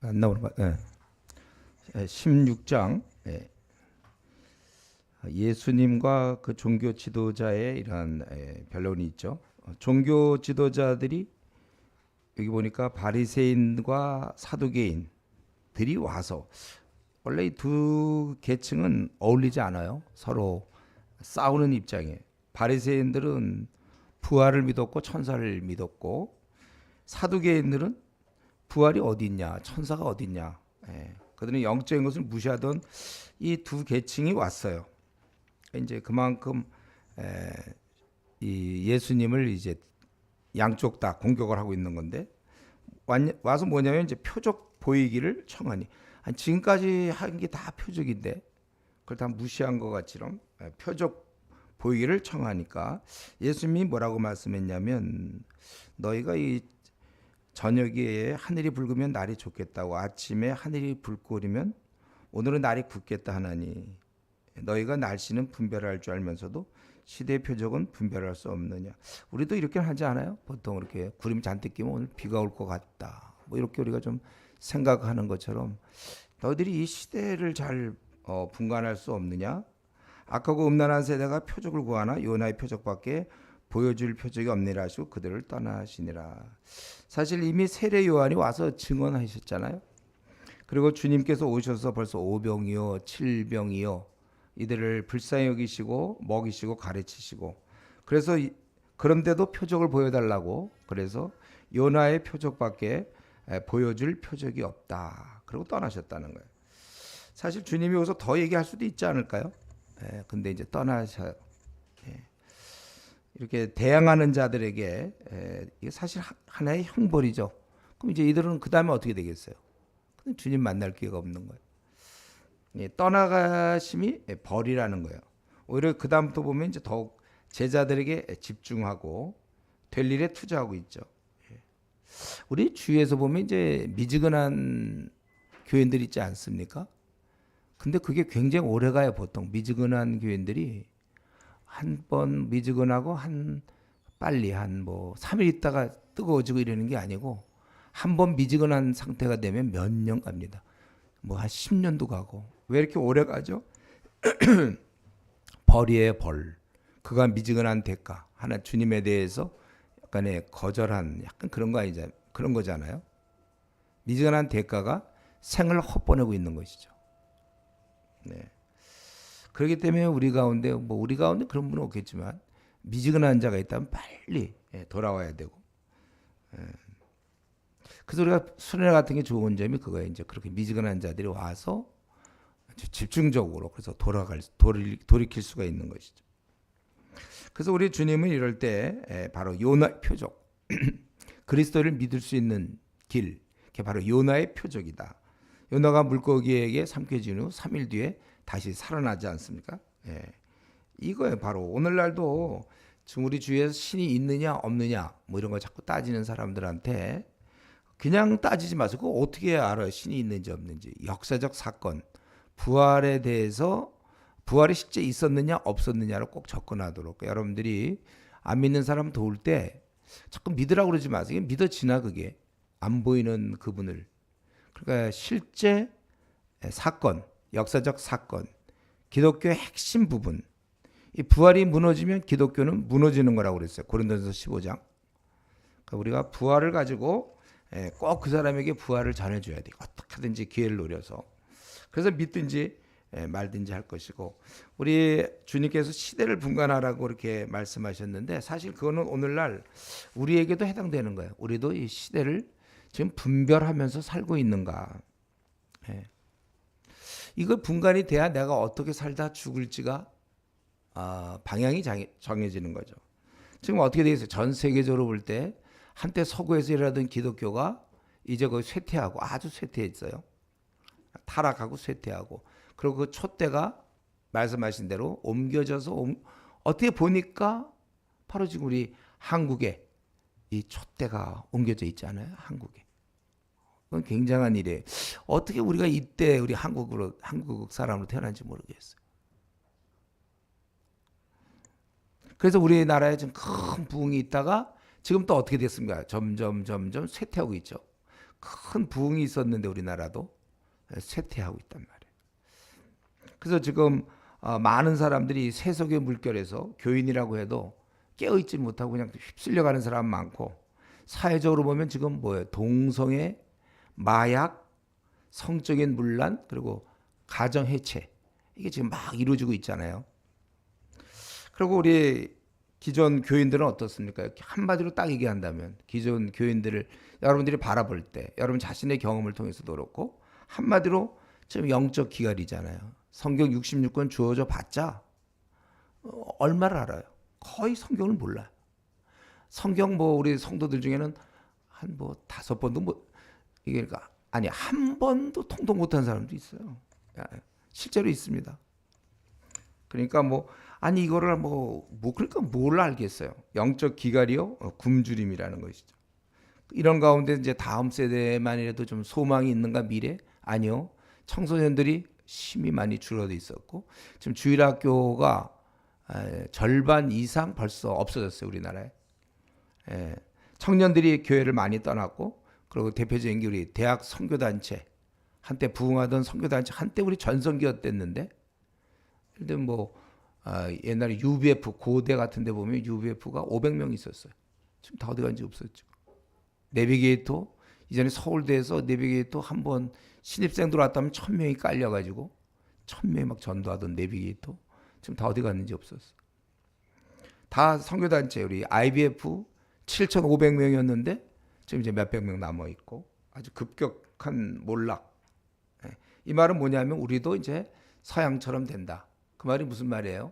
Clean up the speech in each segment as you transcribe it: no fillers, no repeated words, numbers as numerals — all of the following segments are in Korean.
안 나오는 거. 예. 16장. 예. 예수님과 그 종교 지도자의 이런 변론이 있죠. 종교 지도자들이 여기 보니까 바리새인과 사두개인들이 와서 원래 이 두 계층은 어울리지 않아요. 서로 싸우는 입장에 바리새인들은 부활을 믿었고 천사를 믿었고 사두개인들은 부활이 어디 있냐, 천사가 어디 있냐. 그들은 영적인 것을 무시하던 이 두 계층이 왔어요. 이제 그만큼 이 예수님을 이제 양쪽 다 공격을 하고 있는 건데 와서 뭐냐면 이제 표적 보이기를 청하니. 아니, 지금까지 한 게 다 표적인데 그걸 다 무시한 것 같지럼 표적 보이기를 청하니까 예수님이 뭐라고 말씀했냐면 너희가 이 저녁에 하늘이 붉으면 날이 좋겠다고 아침에 하늘이 붉고리면 오늘은 날이 굳겠다 하나니 너희가 날씨는 분별할 줄 알면서도 시대의 표적은 분별할 수 없느냐. 우리도 이렇게 하지 않아요? 보통 이렇게 구름이 잔뜩 끼면 오늘 비가 올 것 같다. 뭐 이렇게 우리가 좀 생각하는 것처럼 너희들이 이 시대를 잘 분간할 수 없느냐? 악하고 음란한 세대가 표적을 구하나 요나의 표적밖에 보여줄 표적이 없느니라 하시고 그들을 떠나시니라. 사실 이미 세례 요한이 와서 증언하셨잖아요. 그리고 주님께서 오셔서 벌써 5병이요 7병이요 이들을 불쌍히 여기시고 먹이시고 가르치시고 그래서 그런데도 표적을 보여달라고 그래서 요나의 표적밖에 보여줄 표적이 없다. 그리고 떠나셨다는 거예요. 사실 주님이 오서 더 얘기할 수도 있지 않을까요? 근데 이제 떠나셔요. 이렇게 대항하는 자들에게 이게 사실 하나의 형벌이죠. 그럼 이제 이들은 그 다음에 어떻게 되겠어요? 근데 주님 만날 기회가 없는 거예요. 떠나가심이 벌이라는 거예요. 오히려 그 다음부터 보면 이제 더욱 제자들에게 집중하고 될 일에 투자하고 있죠. 우리 주위에서 보면 이제 미지근한 교인들 있지 않습니까? 근데 그게 굉장히 오래 가요. 보통 미지근한 교인들이 한 번 미지근하고 빨리 한 뭐 3일 있다가 뜨거워지고 이러는 게 아니고 한 번 미지근한 상태가 되면 몇 년 갑니다. 뭐 한 10년도 가고. 왜 이렇게 오래 가죠? 벌이에요, 벌. 그가 미지근한 대가. 하나 주님에 대해서 약간의 거절한 약간 그런 거 아니잖아요. 그런 거잖아요. 미지근한 대가가 생을 헛보내고 있는 것이죠. 네. 그렇기 때문에 우리 가운데 그런 분은 없겠지만 미지근한 자가 있다면 빨리 돌아와야 되고. 그래서 우리가 순례 같은 게 좋은 점이 그거예요. 이제 그렇게 미지근한 자들이 와서 집중적으로 그래서 돌이킬 수가 있는 것이죠. 그래서 우리 주님은 이럴 때 바로 요나 표적, 그리스도를 믿을 수 있는 길, 그게 바로 요나의 표적이다. 요나가 물고기에게 삼켜진 후 3일 뒤에 다시 살아나지 않습니까? 이거예요. 바로 오늘날도 지금 우리 주위에서 신이 있느냐 없느냐 뭐 이런 거 자꾸 따지는 사람들한테 그냥 따지지 마세요. 그거 어떻게 알아요? 신이 있는지 없는지. 역사적 사건, 부활에 대해서 부활이 실제 있었느냐 없었느냐를 꼭 접근하도록 여러분들이 안 믿는 사람 도울 때 자꾸 믿으라고 그러지 마세요. 믿어지나 그게 안 보이는 그분을. 그러니까 실제 사건, 역사적 사건, 기독교의 핵심 부분. 이 부활이 무너지면 기독교는 무너지는 거라고 그랬어요. 고린도전서 15장. 그러니까 우리가 부활을 가지고 꼭 그 사람에게 부활을 전해줘야 돼요. 어떻게든지 기회를 노려서. 그래서 믿든지 말든지 할 것이고 우리 주님께서 시대를 분간하라고 이렇게 말씀하셨는데 사실 그거는 오늘날 우리에게도 해당되는 거예요. 우리도 이 시대를 지금 분별하면서 살고 있는가. 이거 분간이 돼야 내가 어떻게 살다 죽을지가 방향이 정해지는 거죠. 지금 어떻게 되겠어요? 전 세계적으로 볼 때 한때 서구에서 일하던 기독교가 이제 거의 쇠퇴하고 아주 쇠퇴했어요. 타락하고 쇠퇴하고 그리고 그 촛대가 말씀하신 대로 옮겨져서 어떻게 보니까 바로 지금 우리 한국에 이 촛대가 옮겨져 있지 않아요? 한국에. 그건 굉장한 일이에요. 어떻게 우리가 이때 우리 한국 사람으로 태어난지 모르겠어요. 그래서 우리나라에 지금 큰 부흥이 있다가 지금 또 어떻게 됐습니까? 점점 쇠퇴하고 있죠. 큰 부흥이 있었는데 우리나라도 쇠퇴하고 있단 말이에요. 그래서 지금 많은 사람들이 세속의 물결에서 교인이라고 해도 깨어있지 못하고 그냥 휩쓸려가는 사람 많고, 사회적으로 보면 지금 뭐예요? 동성애, 마약, 성적인 문란, 그리고 가정 해체, 이게 지금 막 이루어지고 있잖아요. 그리고 우리 기존 교인들은 어떻습니까? 한마디로 딱 얘기한다면 기존 교인들을 여러분들이 바라볼 때 여러분 자신의 경험을 통해서도 그렇고, 한마디로 지금 영적 기갈이잖아요. 성경 66권 주어져 봤자 얼마를 알아요? 거의 성경을 몰라요. 성경 뭐 우리 성도들 중에는 한 뭐 5번도 뭐 이게 그러니까 아니 한 번도 통독 못한 사람도 있어요. 실제로 있습니다. 그러니까 뭐 아니 이거를 그러니까 뭘 알겠어요. 영적 기갈이요, 굶주림이라는 것이죠. 이런 가운데 이제 다음 세대만이라도 좀 소망이 있는가 미래? 아니요. 청소년들이 심히 많이 줄어들어 있었고 지금 주일학교가 절반 이상 벌써 없어졌어요, 우리나라에. 청년들이 교회를 많이 떠났고, 그리고 대표적인 게 우리 대학 선교단체, 한때 부흥하던 선교단체, 한때 우리 전성기였댔는데, 근데 뭐 옛날에 UBF 고대 같은 데 보면 UBF가 500명 있었어요. 지금 다 어디 간지 없었죠. 내비게이터, 이전에 서울대에서 내비게이터 한번 신입생 들어왔다면 1000명이 깔려가지고 1000명이 막 전도하던 내비게이터 지금 다 어디 갔는지 없었어. 다 선교단체, 우리 IBF 7,500명이었는데 지금 이제 몇백 명 남아 있고 아주 급격한 몰락. 이 말은 뭐냐면 우리도 이제 서양처럼 된다. 그 말이 무슨 말이에요?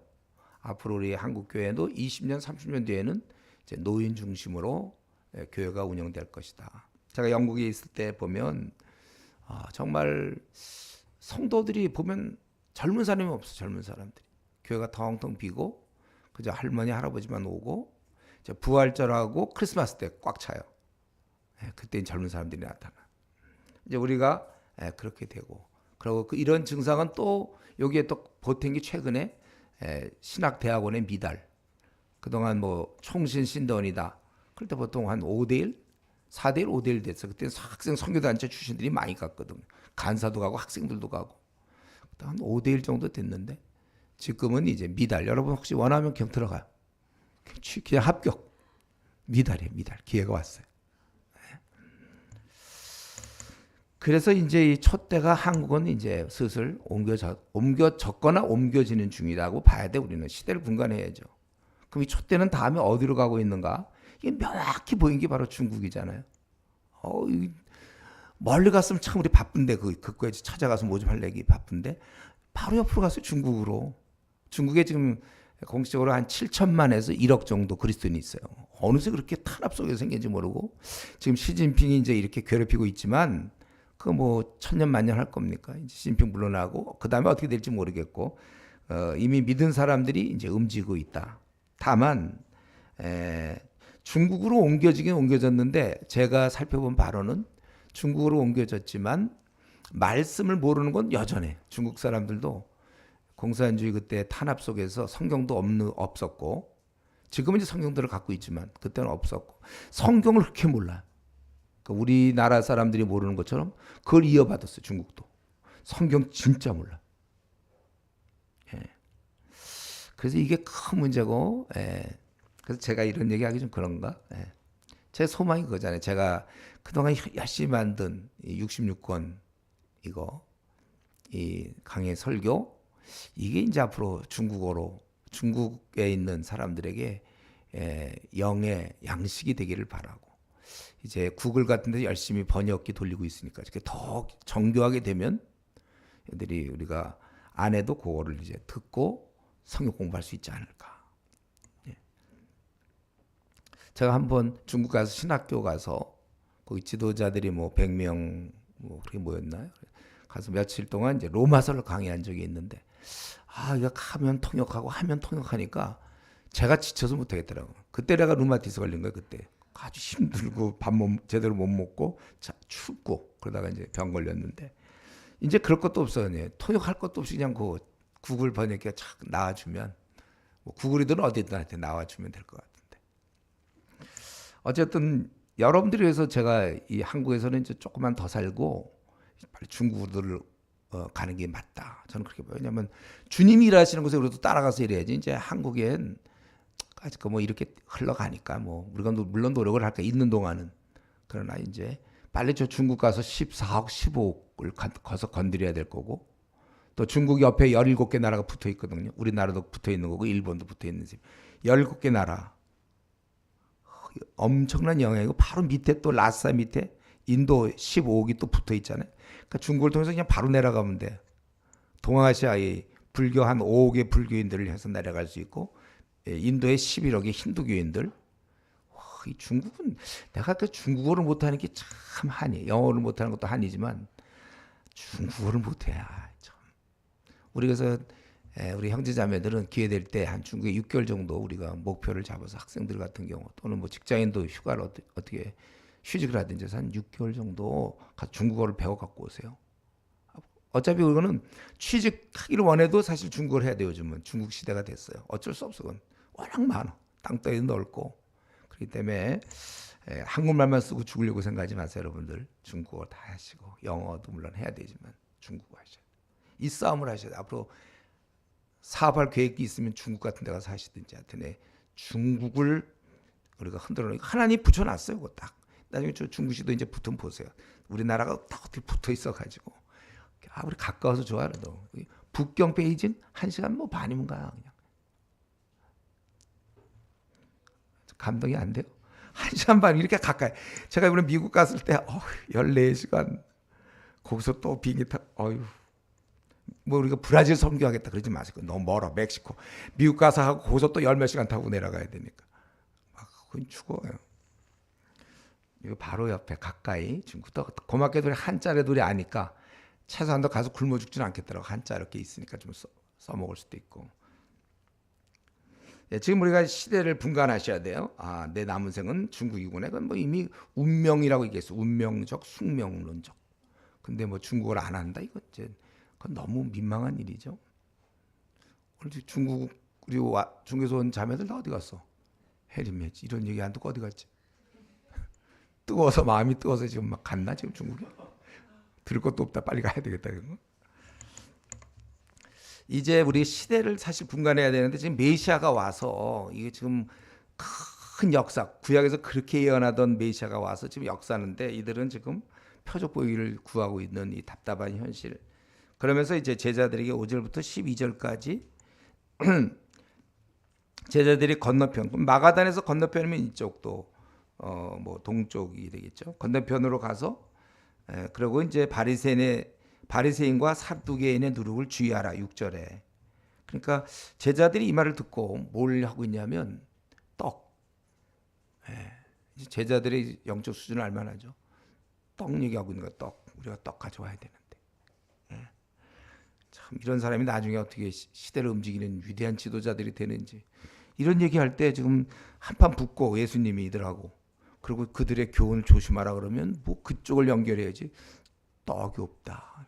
앞으로 우리 한국 교회도 20년, 30년 뒤에는 이제 노인 중심으로 교회가 운영될 것이다. 제가 영국에 있을 때 보면 정말 성도들이 보면 젊은 사람이 없어. 젊은 사람들이 교회가 텅텅 비고 그저 할머니 할아버지만 오고 이제 부활절하고 크리스마스 때 꽉 차요. 그때 젊은 사람들이 나타나. 이제 우리가 그렇게 되고, 그리고 이런 증상은 또 여기에 또 보탠 게 최근에 신학대학원의 미달. 그동안 뭐 총신 신대원이다. 그럴 때 보통 한 5대1, 4대1, 5대1 됐어. 그때 학생 선교단체 출신들이 많이 갔거든. 간사도 가고 학생들도 가고. 한 5대1 정도 됐는데 지금은 이제 미달. 여러분 혹시 원하면 그냥 들어가요. 그냥 합격. 미달이에요, 미달. 기회가 왔어요. 그래서 이제 이 촛대가 한국은 이제 슬슬 옮겨졌거나 옮겨지는 중이라고 봐야 돼. 우리는 시대를 분간해야죠. 그럼 이 촛대는 다음에 어디로 가고 있는가? 이게 명확히 보인 게 바로 중국이잖아요. 멀리 갔으면 참 우리 바쁜데 그거에 찾아가서 뭐 좀 하려기 바쁜데 바로 옆으로 가서 중국으로. 중국에 지금 공식적으로 한 7천만에서 1억 정도 그리스도인이 있어요. 어느새 그렇게 탄압 속에 생긴지 모르고 지금 시진핑이 이제 이렇게 괴롭히고 있지만 그 뭐 천년 만년 할 겁니까? 이제 시진핑 물러나고 그 다음에 어떻게 될지 모르겠고 이미 믿은 사람들이 이제 움직이고 있다. 다만 중국으로 옮겨지긴 옮겨졌는데 제가 살펴본 바로는 중국으로 옮겨졌지만 말씀을 모르는 건 여전해. 중국 사람들도 공산주의 그때 탄압 속에서 성경도 없었고 지금은 이제 성경들을 갖고 있지만 그때는 없었고 성경을 그렇게 몰라요. 그러니까 우리나라 사람들이 모르는 것처럼 그걸 이어받았어요. 중국도. 성경 진짜 몰라. 그래서 이게 큰 문제고 그래서 제가 이런 얘기하기 좀 그런가. 제 소망이 그거잖아요. 제가 그동안 열심히 만든 66권 이거 이 강의 설교 이게 이제 앞으로 중국어로 중국에 있는 사람들에게 영의 양식이 되기를 바라고 이제 구글 같은 데 열심히 번역기 돌리고 있으니까 이렇게 더 정교하게 되면 애들이 우리가 안 해도 그거를 이제 듣고 성경 공부할 수 있지 않을까. 제가 한번 중국 가서 신학교 가서 거기 지도자들이 뭐 100명 뭐 그렇게 모였나요? 가서 며칠 동안 이제 로마서를 강의한 적이 있는데 이거 하면 통역하니까 제가 지쳐서 못 하겠더라고. 그때 내가 루마티스 걸린 거예요. 그때 아주 힘들고 밥 제대로 못 먹고 춥고 그러다가 이제 병 걸렸는데 이제 그럴 것도 없어요. 통역할 것도 없이 그냥 그 구글 번역기가 착 나와주면 뭐 구글이든 어디든 나와주면 될 것 같은데 어쨌든 여러분들이 위해서 제가 이 한국에서는 이제 조금만 더 살고 빨리 중국으로 가는 게 맞다. 저는 그렇게 봐요. 왜냐하면 주님이 일하시는 곳에 우리도 따라가서 일해야지. 이제 한국엔 아직 뭐 이렇게 흘러가니까 뭐 우리가 물론 노력을 할까 있는 동안은. 그러나 이제 빨리 저 중국 가서 14억, 15억을 가서 건드려야 될 거고, 또 중국 옆에 17개 나라가 붙어 있거든요. 우리나라도 붙어 있는 거고 일본도 붙어 있는 집. 17개 나라. 엄청난 영향이고 바로 밑에 또 라싸 밑에 인도 15억이 또 붙어 있잖아요. 그러니까 중국을 통해서 그냥 바로 내려가면 돼. 동아시아의 불교 한 5억의 불교인들을 해서 내려갈 수 있고, 인도의 11억의 힌두교인들. 이 중국은 내가 그 중국어를 못하는 게 참 한이. 영어를 못하는 것도 한이지만 중국어를 못해. 참. 우리 그래서 우리 형제자매들은 기회 될 때 한 중국에 6개월 정도 우리가 목표를 잡아서 학생들 같은 경우 또는 뭐 직장인도 휴가를 어떻게 휴직을 하든지 해서 한 6개월 정도 중국어를 배워 갖고 오세요. 어차피 그거는 취직하기를 원해도 사실 중국어를 해야 돼요. 요즘은 중국 시대가 됐어요. 어쩔 수 없어. 그건 워낙 많아. 땅덩이도 넓고. 그렇기 때문에 한국말만 쓰고 죽으려고 생각하지 마세요. 여러분들 중국어 다 하시고 영어도 물론 해야 되지만 중국어 하셔야 돼요. 이 싸움을 하셔야 돼요. 앞으로 사업할 계획이 있으면 중국 같은 데 가서 하시든지 하여튼 중국을 우리가 흔들어 놓고 하나님 붙여놨어요. 그거 딱. 나중에 저 중국시도 이제 붙으면 보세요. 우리나라가 딱 어떻게 붙어 있어가지고 우리 가까워서 좋아요. 북경 베이징 1시간 뭐 반이면 가요. 그냥. 감동이 안 돼요. 1시간 반 이렇게 가까이. 제가 이번에 미국 갔을 때 14시간 거기서 또 비행기 타. 뭐 우리가 브라질 선교하겠다 그러지 마세요. 너무 멀어. 멕시코. 미국 가서 하고 거기서 또 10몇 시간 타고 내려가야 되니까. 그건 죽어요. 이거 바로 옆에 가까이 중국도 고맙게도 한자리들이 아니까 최소한 더 가서 굶어 죽지는 않겠더라고. 한자 이렇게 있으니까 좀 써먹을 수도 있고. 지금 우리가 시대를 분간하셔야 돼요. 내 남은 생은 중국이구나. 그건 뭐 이미 운명이라고 얘기했어. 운명적, 숙명론적. 근데 뭐 중국어를 안 한다. 이건 이제 그건 너무 민망한 일이죠. 중국 그리고 중국에서 온 자매들 다 어디 갔어? 해림해지 이런 얘기 안 듣고 어디 갔지? 뜨거워서 마음이 뜨거워서 지금 막 갔나 지금 중국에? 들을 것도 없다. 빨리 가야 되겠다. 그거. 이제 우리 시대를 사실 분간해야 되는데 지금 메시아가 와서 이게 지금 큰 역사 구약에서 그렇게 예언하던 메시아가 와서 지금 역사하는데 이들은 지금 표적 보기를 구하고 있는 이 답답한 현실. 그러면서 이제 제자들에게 5절부터 12절까지 제자들이 건너편 마가단에서 건너편이면 이쪽도 뭐 동쪽이 되겠죠. 건너편으로 가서 그리고 이제 바리새인과 사두개인의 누룩을 주의하라 6절에. 그러니까 제자들이 이 말을 듣고 뭘 하고 있냐면 떡. 제자들의 영적 수준을 알만하죠. 떡 얘기하고 있는 거야. 떡. 우리가 떡 가져와야 되는데. 참 이런 사람이 나중에 어떻게 시대를 움직이는 위대한 지도자들이 되는지 이런 얘기할 때 지금 한판 붙고 예수님이 이들하고 그리고 그들의 교훈을 조심하라 그러면 뭐 그쪽을 연결해야지. 떡이 없다.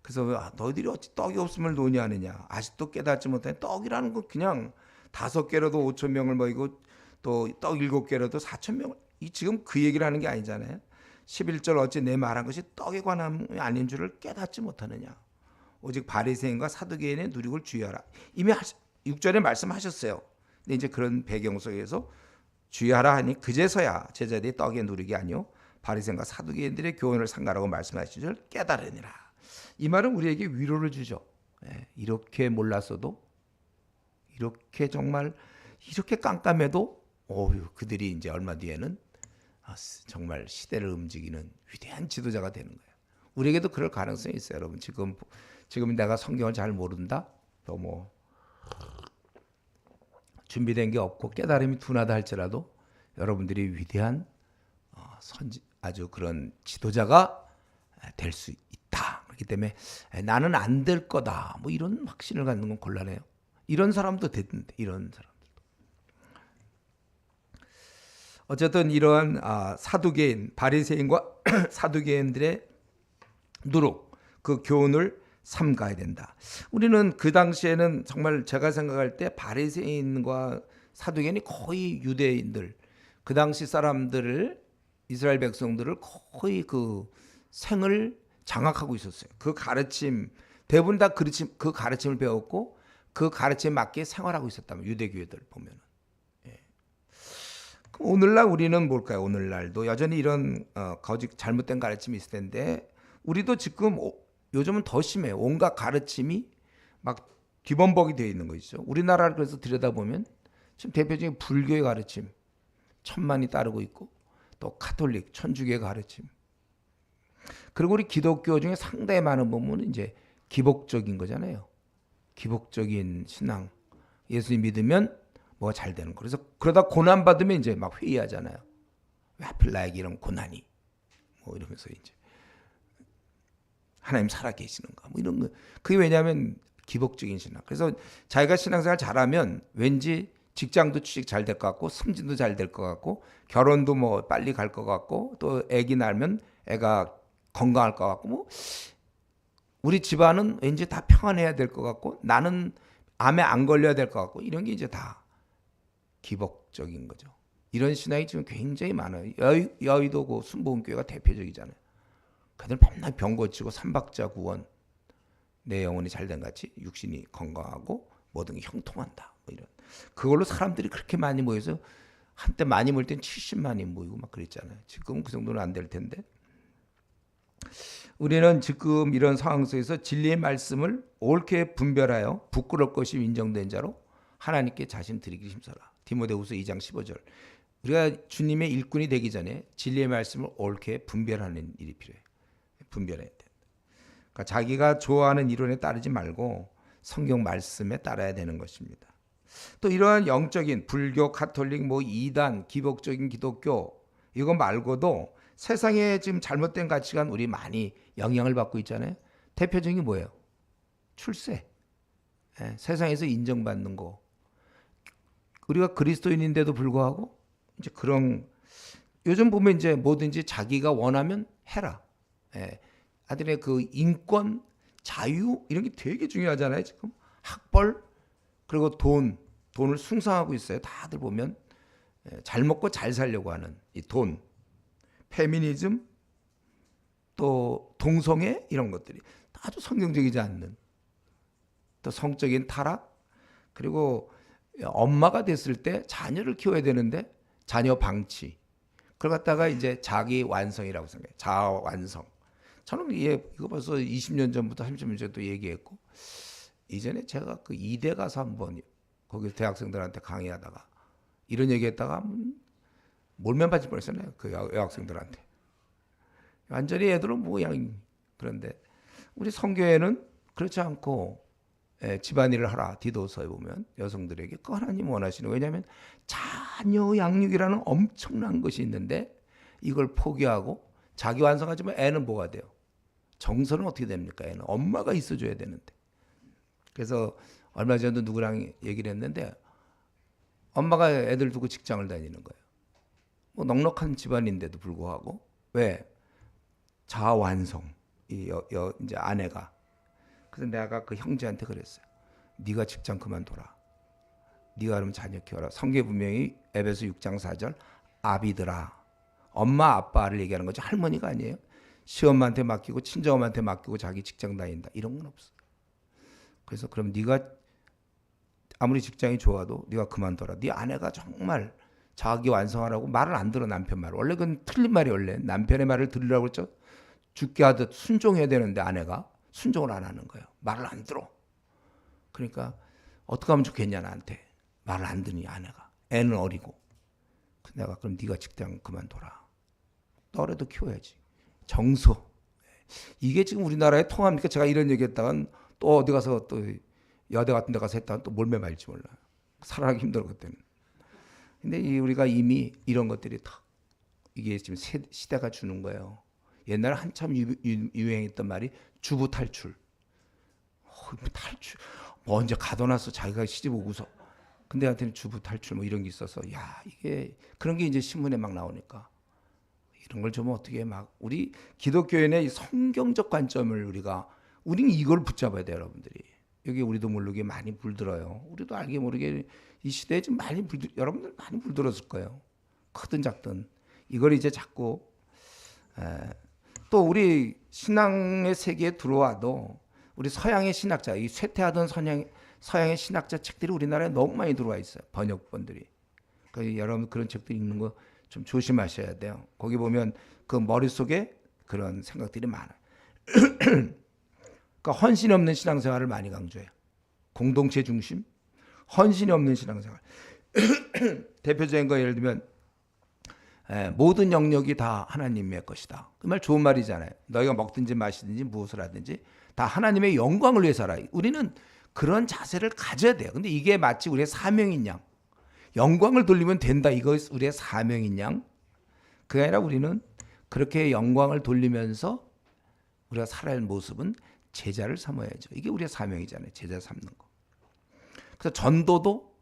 그래서 너희들이 어찌 떡이 없음을 논의하느냐. 아직도 깨닫지 못하는 떡이라는 건 그냥 5개라도 5,000명을 먹이고 또 떡 7개라도 4,000명을 지금 그 얘기를 하는 게 아니잖아요. 11절 어찌 내 말한 것이 떡에 관한 아닌 줄을 깨닫지 못하느냐. 오직 바리새인과 사두개인의 누룩을 주의하라. 이미 6절에 말씀하셨어요. 근데 이제 그런 배경 속에서 주의하라 하니 그제서야 제자들이 떡의 누룩이 아니요 바리새인과 사두개인들의 교훈을 삼가라고 말씀하신 줄 깨달으니라. 이 말은 우리에게 위로를 주죠. 이렇게 몰랐어도 이렇게 정말 이렇게 깜깜해도 그들이 이제 얼마 뒤에는 정말 시대를 움직이는 위대한 지도자가 되는 거예요. 우리에게도 그럴 가능성이 있어요. 여러분 지금 내가 성경을 잘 모른다. 또 뭐 준비된 게 없고 깨달음이 둔하다 할지라도 여러분들이 위대한 아주 그런 지도자가 될 수 있다. 그렇기 때문에 나는 안 될 거다. 뭐 이런 확신을 갖는 건 곤란해요. 이런 사람도 됐는데 이런 사람들도. 어쨌든 이러한 사두개인 바리새인과 사두개인들의 누룩 그 교훈을 삼가야 된다. 우리는 그 당시에는 정말 제가 생각할 때 바리새인과 사두개인이 거의 유대인들 그 당시 사람들을 이스라엘 백성들을 거의 그 생을 장악하고 있었어요. 그 가르침 대부분 다 그 가르침을 배웠고 그 가르침에 맞게 생활하고 있었다면 유대교회들 보면은. 예. 그럼 오늘날 우리는 뭘까요? 오늘날도 여전히 이런 거짓 잘못된 가르침이 있을 텐데 우리도 지금 요즘은 더 심해요. 온갖 가르침이 막 뒤범벅이 되어 있는 것이죠. 우리나라를 그래서 들여다보면 지금 대표적인 불교의 가르침 천만이 따르고 있고 또 카톨릭 천주교의 가르침 그리고 우리 기독교 중에 상당히 많은 부분은 이제 기복적인 거잖아요. 기복적인 신앙 예수님 믿으면 뭐가 잘 되는 거. 그래서 그러다 고난 받으면 이제 막 회의하잖아요. 왜 하필 나에게 이런 고난이 뭐 이러면서 이제 하나님 살아 계시는가 뭐 이런 거. 그게 왜냐하면 기복적인 신앙. 그래서 자기가 신앙생활 잘하면 왠지 직장도 취직 잘 될 것 같고 승진도 잘 될 것 같고 결혼도 뭐 빨리 갈 것 같고 또 아기 낳으면 애가 건강할 것 같고 뭐 우리 집안은 왠지 다 평안해야 될 것 같고 나는 암에 안 걸려야 될 것 같고 이런 게 이제 다 기복적인 거죠. 이런 신앙이 지금 굉장히 많아요. 여의도 그 순복음교회가 대표적이잖아요. 그들 맨날 병 고치고 삼박자 구원 내 영혼이 잘된 같이 육신이 건강하고 모든 게 형통한다. 뭐 이런 그걸로 사람들이 그렇게 많이 모여서 한때 많이 모일 땐 70만이 모이고 막 그랬잖아요. 지금은 그 정도는 안 될 텐데 우리는 지금 이런 상황 속에서 진리의 말씀을 옳게 분별하여 부끄러울 것이 인정된 자로 하나님께 자신 드리기 힘써라. 디모데후서 2장 15절. 우리가 주님의 일꾼이 되기 전에 진리의 말씀을 옳게 분별하는 일이 필요해요. 분별해야 돼. 그러니까 자기가 좋아하는 이론에 따르지 말고 성경 말씀에 따라야 되는 것입니다. 또 이러한 영적인 불교, 가톨릭, 뭐 이단, 기복적인 기독교 이거 말고도 세상에 지금 잘못된 가치관 우리 많이 영향을 받고 있잖아요. 대표적인 게 뭐예요? 출세. 예, 세상에서 인정받는 거. 우리가 그리스도인인데도 불구하고 이제 그런 요즘 보면 이제 뭐든지 자기가 원하면 해라. 예, 아들의 그 인권, 자유 이런 게 되게 중요하잖아요. 지금 학벌 그리고 돈을 숭상하고 있어요. 다들 보면 잘 먹고 잘 살려고 하는 이 돈, 페미니즘, 또 동성애 이런 것들이 아주 성경적이지 않는 또 성적인 타락 그리고 엄마가 됐을 때 자녀를 키워야 되는데 자녀 방치 그걸 갖다가 이제 자기 완성이라고 생각해요. 자아 완성. 저는 이거 벌써 20년 전부터 30년 전부터 얘기했고 이전에 제가 그 이대 가서 한번 거기 대학생들한테 강의하다가 이런 얘기했다가 몰면 받을 뻔했잖아요. 그 여학생들한테. 완전히 애들은 뭐 그냥 그런데 우리 성교회는 그렇지 않고 집안일을 하라. 디도서에 보면 여성들에게 그 하나님 원하시는 왜냐하면 자녀 양육이라는 엄청난 것이 있는데 이걸 포기하고 자기 완성하지만 애는 뭐가 돼요? 정서는 어떻게 됩니까? 애는 엄마가 있어줘야 되는데. 그래서 얼마 전에도 누구랑 얘기를 했는데 엄마가 애들 두고 직장을 다니는 거예요. 뭐 넉넉한 집안인데도 불구하고 왜 자아 완성 이제 아내가 그래서 내가 그 형제한테 그랬어요. 네가 직장 그만둬라. 네가 그러면 자녀 키워라. 성경에 분명히 에베소 6장 4절 아비들아 엄마 아빠를 얘기하는 거죠. 할머니가 아니에요. 시엄마한테 맡기고 친정엄마한테 맡기고 자기 직장 다닌다. 이런 건 없어. 그래서 그럼 네가 아무리 직장이 좋아도 네가 그만둬라. 네 아내가 정말 자기 완성하라고 말을 안 들어 남편 말. 원래 그건 틀린 말이 원래 남편의 말을 들으라고 했죠. 죽게 하듯 순종해야 되는데 아내가 순종을 안 하는 거예요. 말을 안 들어. 그러니까 어떻게 하면 좋겠냐 나한테. 말을 안 듣니 아내가. 애는 어리고. 내가 그럼 네가 직장 그만둬라. 너라도 키워야지. 정서. 이게 지금 우리나라에 통합니까? 제가 이런 얘기했다간 또 어디 가서 또 여대 같은 데 가서 했다간 또 몰매 말지 몰라요. 살아가기 힘들어 그때는. 근데 우리가 이미 이런 것들이 다 이게 지금 시대가 주는 거예요. 옛날에 한참 유행했던 말이 주부 탈출. 탈출. 뭐 언제 가둬놨어 자기가 시집 오고서. 근데 한테는 주부 탈출 뭐 이런 게 있어서 야 이게 그런 게 이제 신문에 막 나오니까 이런 걸 좀 어떻게 막 우리 기독교인의 성경적 관점을 우리는 이걸 붙잡아야 돼요 여러분들이. 여기 우리도 모르게 많이 물들어요. 우리도 알게 모르게 이 시대에 좀 많이 여러분들 많이 물들었을 거예요. 크든 작든 이걸 이제 자꾸 또 우리 신앙의 세계에 들어와도 우리 서양의 신학자, 이 쇠퇴하던 서양의 신학자 책들이 우리나라에 너무 많이 들어와 있어요. 번역본들이. 그러니까 여러분 그런 책들 읽는 거 좀 조심하셔야 돼요. 거기 보면 그 머릿속에 그런 생각들이 많아요. 그러니까 헌신이 없는 신앙생활을 많이 강조해요. 공동체 중심, 헌신이 없는 신앙생활. 대표적인 거 예를 들면 모든 영역이 다 하나님의 것이다. 그 말 좋은 말이잖아요. 너희가 먹든지 마시든지 무엇을 하든지 다 하나님의 영광을 위해 살아. 우리는 그런 자세를 가져야 돼요. 근데 이게 마치 우리의 사명인 양. 영광을 돌리면 된다. 이거 우리의 사명인 양. 그게 아니라 우리는 그렇게 영광을 돌리면서 우리가 살아야 할 모습은 제자를 삼아야죠. 이게 우리의 사명이잖아요. 제자 삼는 거. 그래서 전도도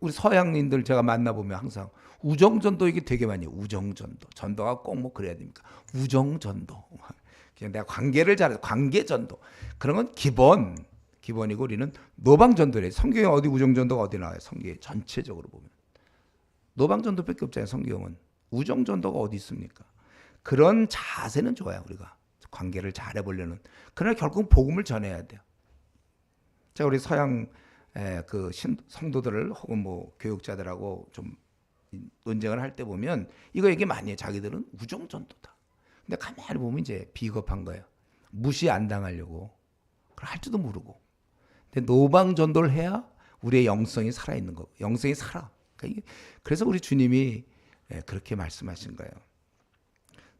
우리 서양인들 제가 만나보면 항상 우정전도 이게 되게 많이 해요. 우정전도. 전도가 꼭 뭐 그래야 됩니까? 우정전도. 그냥 내가 관계를 잘해서 관계전도. 그런 건 기본이고 우리는 노방전도래. 성경에 어디 우정전도가 어디 나와요? 성경에 전체적으로 보면. 노방전도밖에 없잖아요. 성경은. 우정전도가 어디 있습니까? 그런 자세는 좋아요. 우리가. 관계를 잘해보려는. 그러나 결국 복음을 전해야 돼요. 제가 우리 서양 그 성도들을 혹은 뭐 교육자들하고 좀 논쟁을 할 때 보면 이거 얘기 많이 해요. 자기들은 우정전도다. 근데 가만히 보면 이제 비겁한 거예요. 무시 안 당하려고. 그걸 할 줄도 모르고. 근데 노방전도를 해야 우리의 영성이 살아있는 거고. 영성이 살아. 그래서 우리 주님이 그렇게 말씀하신 거예요.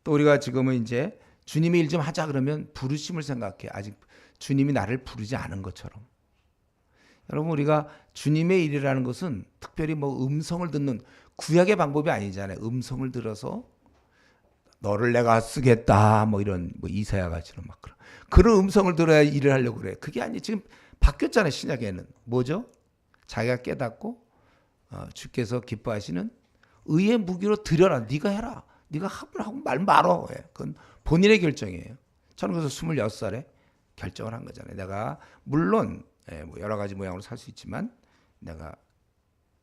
또 우리가 지금은 이제 주님의 일 좀 하자 그러면 부르심을 생각해. 아직 주님이 나를 부르지 않은 것처럼. 여러분 우리가 주님의 일이라는 것은 특별히 뭐 음성을 듣는 구약의 방법이 아니잖아요. 음성을 들어서 너를 내가 쓰겠다 뭐 이런 뭐 이사야 같이는 막 그런 음성을 들어야 일을 하려고 그래. 그게 아니 지금 바뀌었잖아요. 신약에는 뭐죠? 자기가 깨닫고 주께서 기뻐하시는 의의 무기로 드려라. 네가 해라. 네가 하고 말 말어. 그건 본인의 결정이에요. 저는 그래서 26살에 결정을 한 거잖아요. 내가 물론 뭐 여러 가지 모양으로 살 수 있지만 내가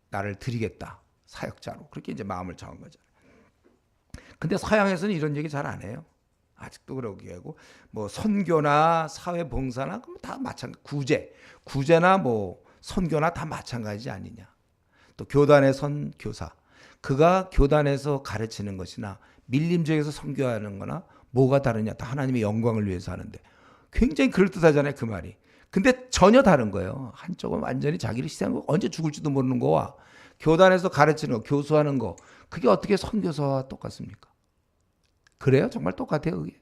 나를 드리겠다. 사역자로. 그렇게 이제 마음을 정한 거잖아요. 근데 서양에서는 이런 얘기 잘 안 해요. 아직도 그러게 하고 뭐 선교나 사회 봉사나 다 마찬가지. 구제나 뭐 선교나 다 마찬가지 아니냐. 또 교단의 선교사. 그가 교단에서 가르치는 것이나 밀림지역에서 선교하는 거나 뭐가 다르냐. 다 하나님의 영광을 위해서 하는데 굉장히 그럴듯하잖아요. 그 말이. 근데 전혀 다른 거예요. 한쪽은 완전히 자기를 희생하고 언제 죽을지도 모르는 거와 교단에서 가르치는 거, 교수하는 거 그게 어떻게 선교사와 똑같습니까? 그래요? 정말 똑같아요. 그게.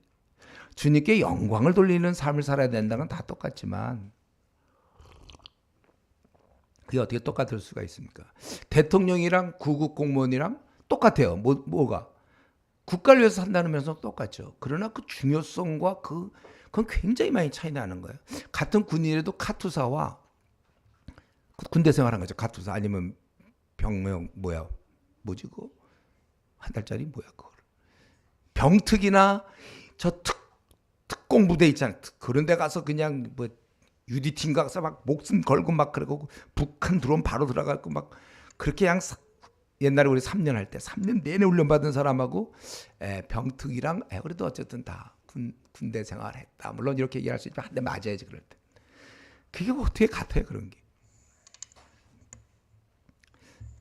주님께 영광을 돌리는 삶을 살아야 된다는 건 다 똑같지만 그게 어떻게 똑같을 수가 있습니까? 대통령이랑 구급 공무원이랑 똑같아요. 뭐가? 국가를 위해서 산다는 면에서 똑같죠. 그러나 그 중요성과 그건 굉장히 많이 차이 나는 거예요. 같은 군인이라도 카투사와 군대 생활한 거죠. 카투사 아니면 병명 뭐지 그거? 한 달짜리 뭐야 그거? 병특이나 저 특공부대 있잖아요. 그런 데 가서 그냥 뭐 UDT인가 가서 막 목숨 걸고 막 그러고 북한 들어오면 바로 들어가고 막 그렇게 그냥 옛날에 우리 3년 할 때 3년 내내 훈련받은 사람하고 병특이랑 그래도 어쨌든 다 군대 생활했다. 물론 이렇게 얘기할 수 있지만 한 대 맞아야지 그럴 때. 그게 어떻게 같아요 그런 게.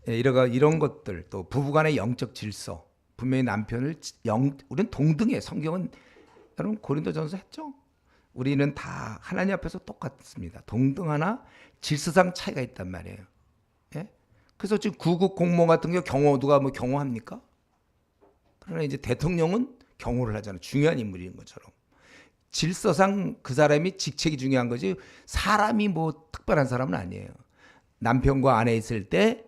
이런 것들 또 부부간의 영적 질서. 분명히 남편을 우리는 동등해. 성경은 여러분 고린도전서 했죠? 우리는 다 하나님 앞에서 똑같습니다. 동등하나 질서상 차이가 있단 말이에요. 예? 그래서 지금 구급 공무원 같은 경우 경호 누가 뭐 경호합니까? 그러나 이제 대통령은 경호를 하잖아요. 중요한 인물인 것처럼. 질서상 그 사람이 직책이 중요한 거지 사람이 뭐 특별한 사람은 아니에요. 남편과 아내 있을 때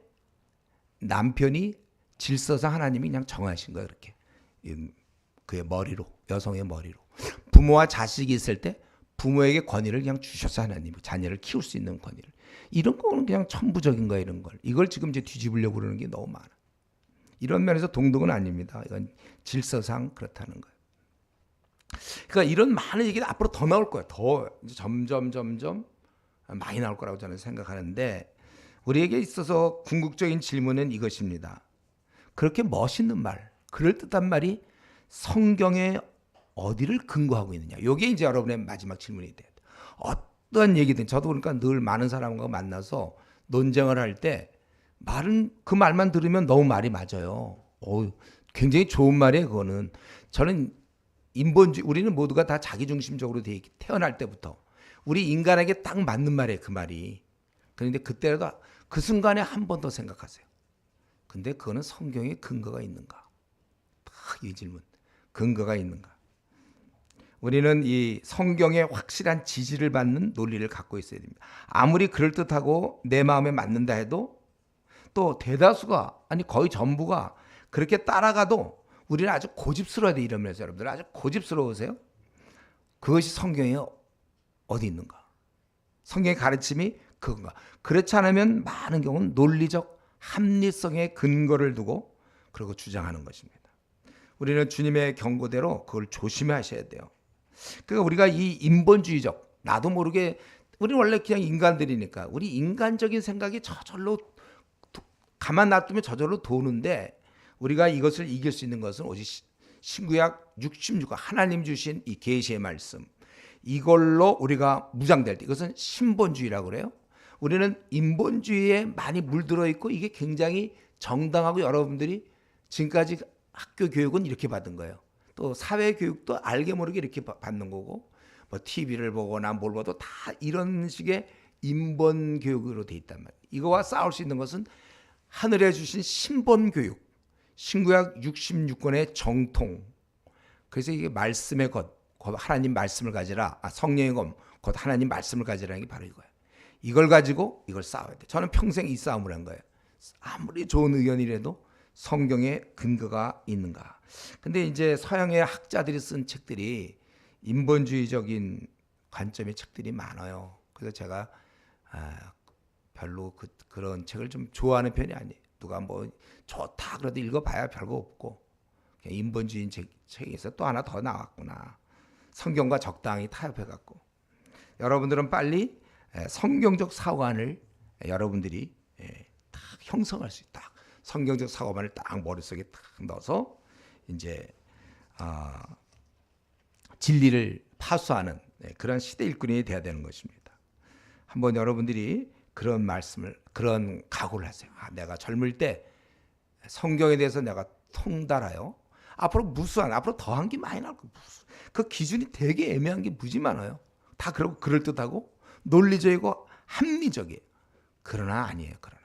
남편이 질서상 하나님이 그냥 정하신 거예요. 그렇게 그의 머리로 여성의 머리로 부모와 자식이 있을 때 부모에게 권위를 그냥 주셨어요. 하나님이 자녀를 키울 수 있는 권위를. 이런 거는 그냥 천부적인 거야. 이런 걸. 이걸 지금 이제 뒤집으려고 그러는 게 너무 많아. 이런 면에서 동등은 아닙니다. 이건 질서상 그렇다는 거예요. 그러니까 이런 많은 얘기가 앞으로 더 나올 거예요. 더 이제 점점 많이 나올 거라고 저는 생각하는데 우리에게 있어서 궁극적인 질문은 이것입니다. 그렇게 멋있는 말, 그럴듯한 말이 성경에 어디를 근거하고 있느냐. 이게 이제 여러분의 마지막 질문이 돼요. 어떠한 얘기든 저도 그러니까 늘 많은 사람과 만나서 논쟁을 할 때 말은 그 말만 들으면 너무 말이 맞아요. 굉장히 좋은 말이에요. 그거는 저는 인본주의 우리는 모두가 다 자기중심적으로 돼 있기 태어날 때부터 우리 인간에게 딱 맞는 말이에요. 그 말이. 그런데 그때라도 그 순간에 한 번 더 생각하세요. 근데 그거는 성경에 근거가 있는가? 딱 이 질문. 근거가 있는가? 우리는 이 성경에 확실한 지지를 받는 논리를 갖고 있어야 됩니다. 아무리 그럴듯하고 내 마음에 맞는다 해도 또 대다수가 아니 거의 전부가 그렇게 따라가도 우리는 아주 고집스러워야 돼. 이러면서 여러분들 아주 고집스러우세요? 그것이 성경에 어디 있는가? 성경의 가르침이 그건가? 그렇지 않으면 많은 경우는 논리적 합리성의 근거를 두고 그러고 주장하는 것입니다. 우리는 주님의 경고대로 그걸 조심하셔야 돼요. 그러니까 우리가 이 인본주의적 나도 모르게 우리는 원래 그냥 인간들이니까 우리 인간적인 생각이 저절로 가만 놔두면 저절로 도는데 우리가 이것을 이길 수 있는 것은 오직 신구약 66권 하나님 주신 이 계시의 말씀 이걸로 우리가 무장될 때 이것은 신본주의라고 그래요. 우리는 인본주의에 많이 물들어 있고 이게 굉장히 정당하고 여러분들이 지금까지 학교 교육은 이렇게 받은 거예요. 또 사회 교육도 알게 모르게 이렇게 받는 거고 뭐 TV를 보거나 뭘 봐도 다 이런 식의 인본 교육으로 돼 있단 말이에요. 이거와 싸울 수 있는 것은 하늘에 주신 신본 교육, 신구약 66권의 정통. 그래서 이게 말씀의 것, 하나님 말씀을 가지라. 성령의 것, 곧 하나님 말씀을 가지라는 게 바로 이거예요. 이걸 가지고 이걸 싸워야 돼. 저는 평생 이 싸움을 한 거예요. 아무리 좋은 의견이라도 성경에 근거가 있는가. 근데 이제 서양의 학자들이 쓴 책들이 인본주의적인 관점의 책들이 많아요. 그래서 제가 별로 그런 책을 좀 좋아하는 편이 아니에요. 누가 뭐 좋다 그래도 읽어봐야 별거 없고 그냥 인본주의 책에서 또 하나 더 나왔구나. 성경과 적당히 타협해갖고 여러분들은 빨리 성경적 사고관을 여러분들이 딱 형성할 수 있다. 성경적 사고관을 딱 머릿속에 딱 넣어서 이제 진리를 파수하는 그런 시대 일꾼이 돼야 되는 것입니다. 한번 여러분들이 그런 말씀을 그런 각오를 하세요. 내가 젊을 때 성경에 대해서 내가 통달하여 앞으로 앞으로 더한 게 많이 나올 거예요. 그 기준이 되게 애매한 게 무지 많아요. 다 그러고 그럴듯하고 논리적이고 합리적이에요. 그러나 아니에요. 그러나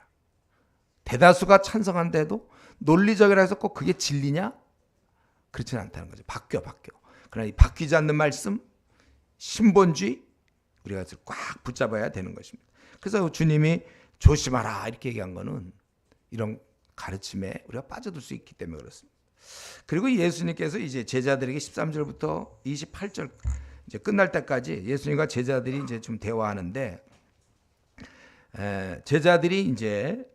대다수가 찬성한데도 논리적이라 해서 꼭 그게 진리냐? 그렇지는 않다는 거죠. 바뀌어. 그러나 이 바뀌지 않는 말씀, 신본주의 우리가 꽉 붙잡아야 되는 것입니다. 그래서 주님이 조심하라 이렇게 얘기한 거는 이런 가르침에 우리가 빠져들 수 있기 때문에 그렇습니다. 그리고 예수님께서 이제 제자들에게 13절부터 28절 이제 끝날 때까지 예수님과 제자들이 이제 좀 대화하는데 제자들이 이제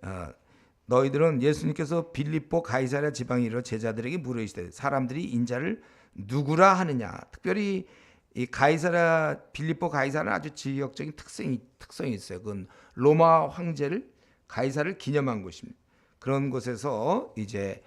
너희들은 예수님께서 빌립보 가이사랴 지방에 이르러 제자들에게 물으시되 사람들이 인자를 누구라 하느냐. 특별히 이 빌립보 가이사랴는 아주 지역적인 특성이 있어요. 그건 로마 황제를 가이사를 기념한 곳입니다. 그런 곳에서 이제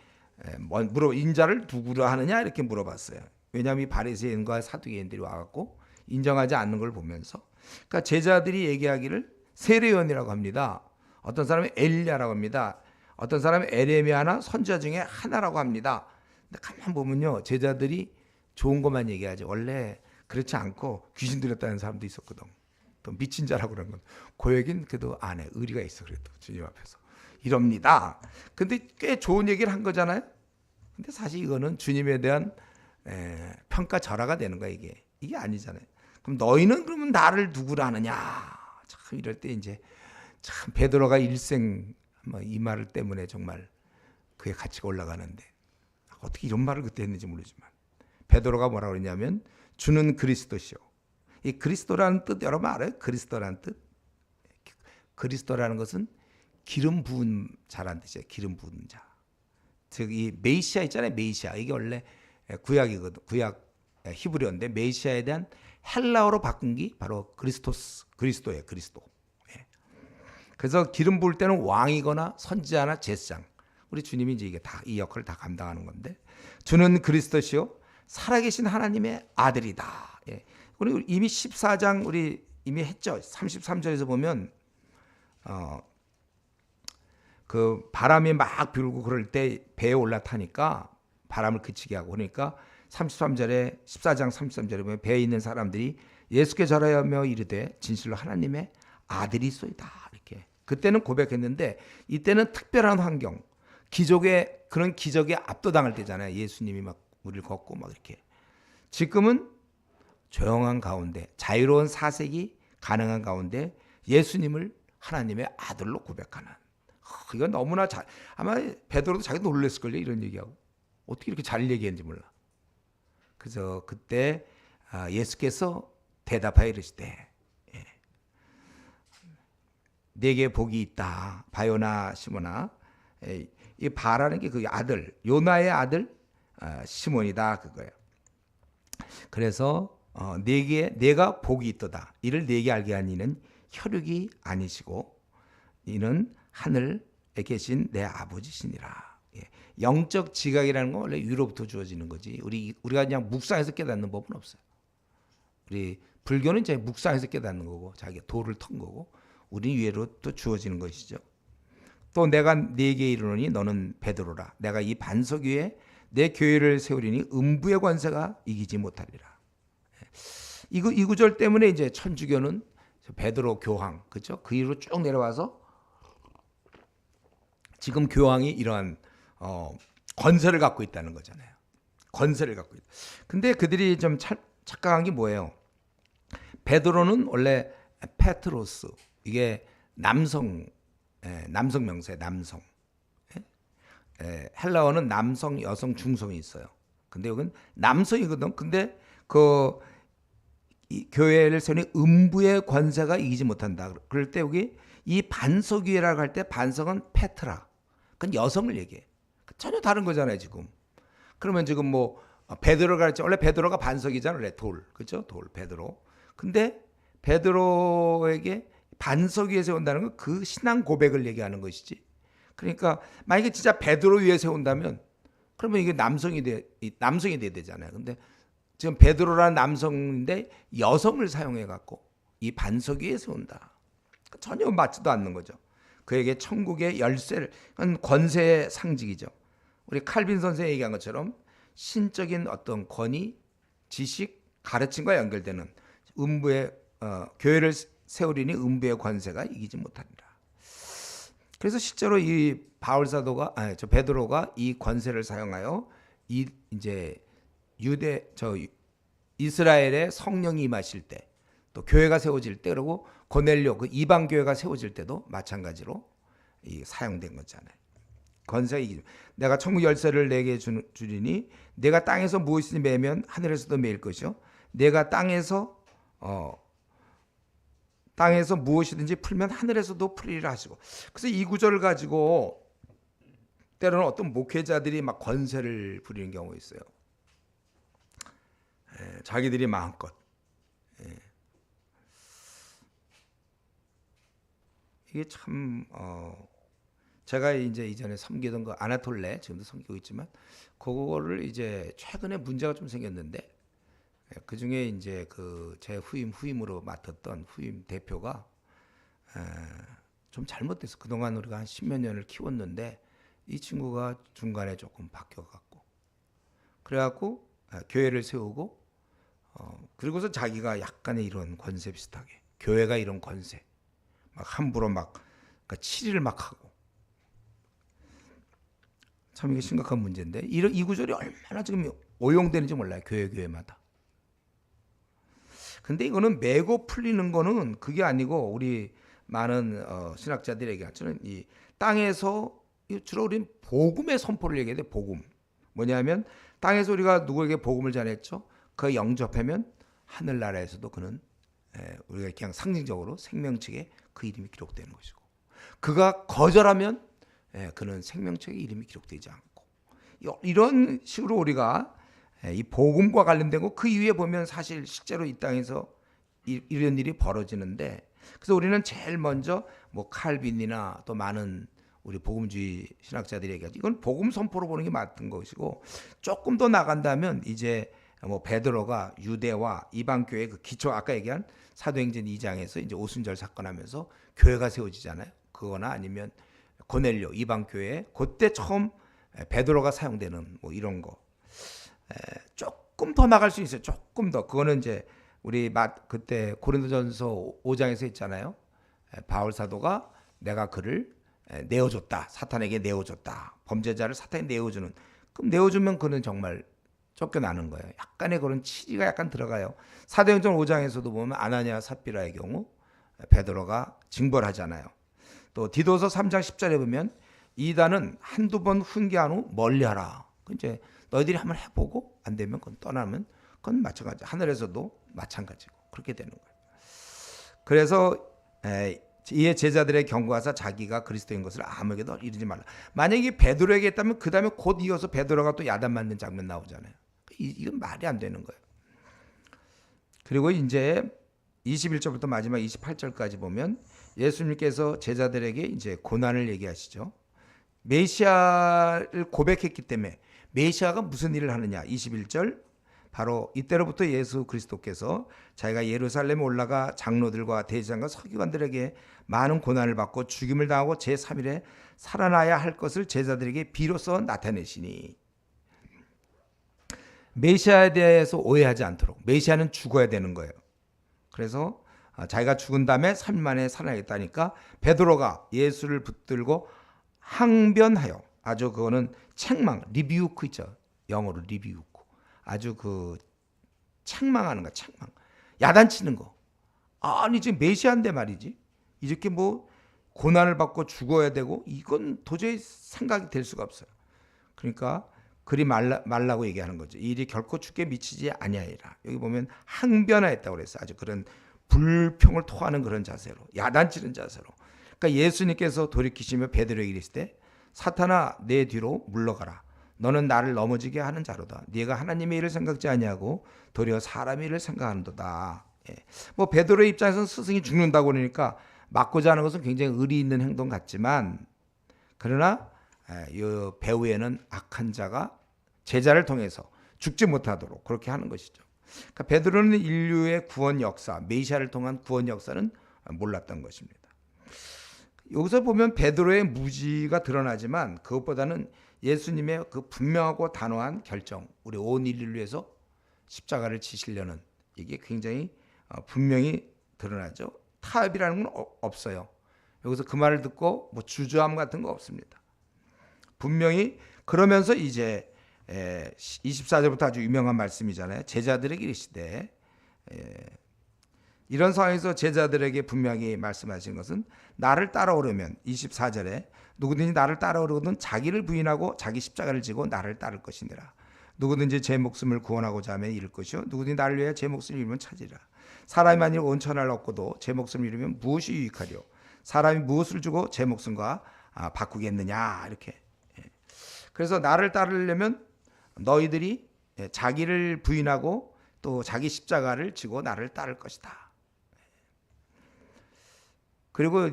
인자를 누구라 하느냐 이렇게 물어봤어요. 왜냐하면 이 바리새인과 사두개인들이 와갖고 인정하지 않는 걸 보면서, 그러니까 제자들이 얘기하기를 세례요한이라고 합니다. 어떤 사람이 엘리야라고 합니다. 어떤 사람이 에레미야나 선지자 중에 하나라고 합니다. 근데 가만 보면요, 제자들이 좋은 것만 얘기하죠. 원래 그렇지 않고 귀신 들렸다는 사람도 있었거든. 또 미친 자라고 그런 건 그 얘기는 그래도 안 해. 의리가 있어. 그래도 주님 앞에서 이럽니다. 근데 꽤 좋은 얘기를 한 거잖아요. 근데 사실 이거는 주님에 대한 평가절하가 되는 거야. 이게 아니잖아요. 그럼 너희는 그러면 나를 누구라 하느냐? 참 이럴 때 이제 참 베드로가 일생 이 말 때문에 정말 그의 가치가 올라가는데 어떻게 이런 말을 그때 했는지 모르지만 베드로가 뭐라고 그랬냐면 주는 그리스도시오. 이 그리스도라는 뜻 여러분 알아요? 그리스도라는 뜻? 그리스도라는 것은 기름 부은 자라는 뜻이에요. 기름 부은 자. 즉 이 메시아 있잖아요. 메시아. 이게 원래 구약이거든. 구약 히브리어인데 메시아에 대한 헬라어로 바꾼 게 바로 그리스도예요. 그리스도. 그래서 기름 부을 때는 왕이거나 선지자나 제사장 우리 주님이 이제 이게 다 이 역할을 다 감당하는 건데, 주는 그리스도시요 살아계신 하나님의 아들이다. 예. 우리 이미 14장 우리 이미 했죠. 33절에서 보면 그 바람이 막 불고 그럴 때 배에 올라타니까 바람을 그치게 하고, 그러니까 33절에 14장 33절에 보면 배에 있는 사람들이 예수께 절하며 이르되 진실로 하나님의 아들이소이다. 이렇게 그때는 고백했는데, 이때는 특별한 환경, 기적의 그런 기적에 압도당할 때잖아요. 예수님이 막 우리를 걷고 막 이렇게. 지금은 조용한 가운데, 자유로운 사색이 가능한 가운데 예수님을 하나님의 아들로 고백하는, 이건 너무나 아마 베드로도 자기 놀랬을걸요. 이런 얘기하고 어떻게 이렇게 잘 얘기했는지 몰라. 그래서 그때 예수께서 대답하여 이르시되 네게 복이 있다 바요나 시몬아. 이 바라는 게 그 아들, 요나의 아들 시몬이다 그거예요. 그래서 내가 복이 있도다. 이를 내게 알게 한 이는 혈육이 아니시고 이는 하늘에 계신 내 아버지시니라. 영적 지각이라는 건 원래 위로부터 주어지는 거지. 우리가 그냥 묵상해서 깨닫는 법은 없어요. 우리 불교는 이제 묵상해서 깨닫는 거고, 자기가 도를 턴 거고, 우리 위로 또 주어지는 것이죠. 또 내가 네게 이르노니 너는 베드로라. 내가 이 반석 위에 내 교회를 세우리니 음부의 권세가 이기지 못하리라. 이 구절 때문에 이제 천주교는 베드로 교황, 그렇죠? 그 이후로 쭉 내려와서 지금 교황이 이러한 권세를 갖고 있다는 거잖아요. 권세를 갖고 있다. 근데 그들이 좀 착각한 게 뭐예요? 베드로는 원래 페트로스, 이게 남성 명사예요. 남성. 헬라어는 남성, 여성, 중성이 있어요. 근데 여기는 남성이거든. 근데 이 교회를 세우니 음부의 권세가 이기지 못한다. 그럴 때 여기 이 반석 위에라고 할 때 반석은 페트라. 그건 여성을 얘기해. 전혀 다른 거잖아요, 지금. 그러면 지금 뭐 베드로가 할지, 원래 베드로가 반석이잖아요. 원래 돌. 그렇죠? 돌, 베드로. 근데 베드로에게 반석 위에 세운다는 건 그 신앙 고백을 얘기하는 것이지. 그러니까 만약에 진짜 베드로 위에 세운다면 그러면 이게 남성이 돼야 되잖아요. 근데 지금 베드로라는 남성인데 여성을 사용해 갖고 이 반석 위에 세운다. 전혀 맞지도 않는 거죠. 그에게 천국의 열쇠를, 권세의 상징이죠. 우리 칼빈 선생이 얘기한 것처럼 신적인 어떤 권위, 지식, 가르침과 연결되는 음부의 교회를 세우리니 음부의 권세가 이기지 못합니다. 그래서 실제로 이 베드로가 이 권세를 사용하여 이제 이스라엘의 성령이 임하실 때, 또 교회가 세워질 때, 그리고 고넬료 그 이방 교회가 세워질 때도 마찬가지로 사용된 거잖아요. 권세가 이기지. 내가 천국 열쇠를 내게 주리니 내가 땅에서 무엇이든지 매면 하늘에서도 매일 것이요 내가 땅에서 무엇이든지 풀면 하늘에서도 풀리리라 하시고. 그래서 이 구절을 가지고 때로는 어떤 목회자들이 막 권세를 부리는 경우가 있어요. 자기들이 마음껏. 이게 참 제가 이제 이전에 섬기던 거 아나톨레, 지금도 섬기고 있지만 그거를 이제 최근에 문제가 좀 생겼는데, 그 중에 이제 제 후임으로 맡았던 후임 대표가 좀 잘못돼서 그동안 우리가 한 10몇 년을 키웠는데 이 친구가 중간에 조금 바뀌어갖고, 그래갖고 교회를 세우고 그리고서 자기가 약간의 이런 권세 비슷하게, 교회가 이런 권세 막 함부로 막 그러니까 치리를 막 하고, 참 이게 심각한 문제인데 이 구절이 얼마나 지금 오용되는지 몰라요. 교회마다. 근데 이거는 매고 풀리는 거는 그게 아니고, 우리 많은 신학자들이 얘기하잖아요. 이 땅에서 주로 우리는 복음의 선포를 얘기해야 돼. 복음. 뭐냐면 땅에서 우리가 누구에게 복음을 전했죠. 그 영접하면 하늘나라에서도 그는 우리가 그냥 상징적으로 생명책에 그 이름이 기록되는 것이고, 그가 거절하면 그는 생명책에 이름이 기록되지 않고, 이런 식으로 우리가 이 복음과 관련된 거 그 이후에 보면 사실 실제로 이 땅에서 이런 일이 벌어지는데, 그래서 우리는 제일 먼저 뭐 칼빈이나 또 많은 우리 복음주의 신학자들이 얘기하죠. 이건 복음 선포로 보는 게 맞는 것이고, 조금 더 나간다면 이제 뭐 베드로가 유대와 이방 교회 그 기초, 아까 얘기한 사도행전 2장에서 이제 오순절 사건 하면서 교회가 세워지잖아요. 그거나 아니면 고넬료 이방 교회, 그때 처음 베드로가 사용되는 뭐 이런 거. 조금 더 나갈 수 있어요. 조금 더. 그거는 이제 우리 그때 고린도전서 5장에서 했잖아요. 바울 사도가 내가 그를 내어줬다. 사탄에게 내어줬다. 범죄자를 사탄에 내어주는. 그럼 내어주면 그는 정말 쫓겨나는 거예요. 약간의 그런 치리가 약간 들어가요. 사도행전 5장에서도 보면 아나니아 삽비라의 경우 베드로가 징벌하잖아요. 또 디도서 3장 10절에 보면 이단은 한두 번 훈계한 후 멀리하라. 이제 너희들이 한번 해보고 안 되면 그건 떠나면 그건 마찬가지. 하늘에서도 마찬가지고 그렇게 되는 거예요. 그래서 이에 제자들의 경고하사 자기가 그리스도인 것을 아무에게도 이르지 말라. 만약에 베드로에게 했다면 그 다음에 곧 이어서 베드로가 또 야단 맞는 장면 나오잖아요. 이건 말이 안 되는 거예요. 그리고 이제 21절부터 마지막 28절까지 보면 예수님께서 제자들에게 이제 고난을 얘기하시죠. 메시아를 고백했기 때문에 메시아가 무슨 일을 하느냐. 21절 바로 이때로부터 예수 그리스도께서 자기가 예루살렘에 올라가 장로들과 대제사장과 서기관들에게 많은 고난을 받고 죽임을 당하고 제3일에 살아나야 할 것을 제자들에게 비로소 나타내시니, 메시아에 대해서 오해하지 않도록. 메시아는 죽어야 되는 거예요. 그래서 자기가 죽은 다음에 3일 만에 살아나겠다니까 베드로가 예수를 붙들고 항변하여, 아주 그거는 책망, 리비우크 있죠. 영어로 리비우크. 아주 그 책망하는 거, 책망. 야단치는 거. 아니 지금 메시아인데 말이지. 이렇게 뭐 고난을 받고 죽어야 되고 이건 도저히 생각이 될 수가 없어요. 그러니까 그리 말라고 얘기하는 거죠. 이 일이 결코 죽게 미치지 아니하리라. 여기 보면 항변하였다고 그랬어요. 아주 그런 불평을 토하는 그런 자세로, 야단치는 자세로. 그러니까 예수님께서 돌이키시며 베드로에게 이르시되 사탄아 내 뒤로 물러가라. 너는 나를 넘어지게 하는 자로다. 네가 하나님의 일을 생각지 아니하고 도리어 사람의 일을 생각하는도다. 뭐 베드로의 입장에서는 스승이 죽는다고 그러니까 맞고자 하는 것은 굉장히 의리 있는 행동 같지만, 그러나 이 배후에는 악한 자가 제자를 통해서 죽지 못하도록 그렇게 하는 것이죠. 그러니까 베드로는 인류의 구원 역사, 메시아를 통한 구원 역사는 몰랐던 것입니다. 여기서 보면 베드로의 무지가 드러나지만 그것보다는 예수님의 그 분명하고 단호한 결정, 우리 온 인류를 위해서 십자가를 지시려는, 이게 굉장히 분명히 드러나죠. 타협이라는 건 없어요. 여기서 그 말을 듣고 뭐 주저함 같은 거 없습니다. 분명히. 그러면서 이제 24절부터 아주 유명한 말씀이잖아요. 제자들에게 이르시되, 이런 상황에서 제자들에게 분명히 말씀하신 것은 나를 따라오려면, 24절에 누구든지 나를 따라오려거든 자기를 부인하고 자기 십자가를 지고 나를 따를 것이니라. 누구든지 제 목숨을 구원하고자 하면 잃을 것이요 누구든지 나를 위해 제 목숨을 잃으면 찾으리라. 사람이 만일 온 천하를 얻고도 제 목숨을 잃으면 무엇이 유익하리요? 사람이 무엇을 주고 제 목숨과 바꾸겠느냐. 이렇게. 그래서 나를 따르려면 너희들이 자기를 부인하고 또 자기 십자가를 지고 나를 따를 것이다. 그리고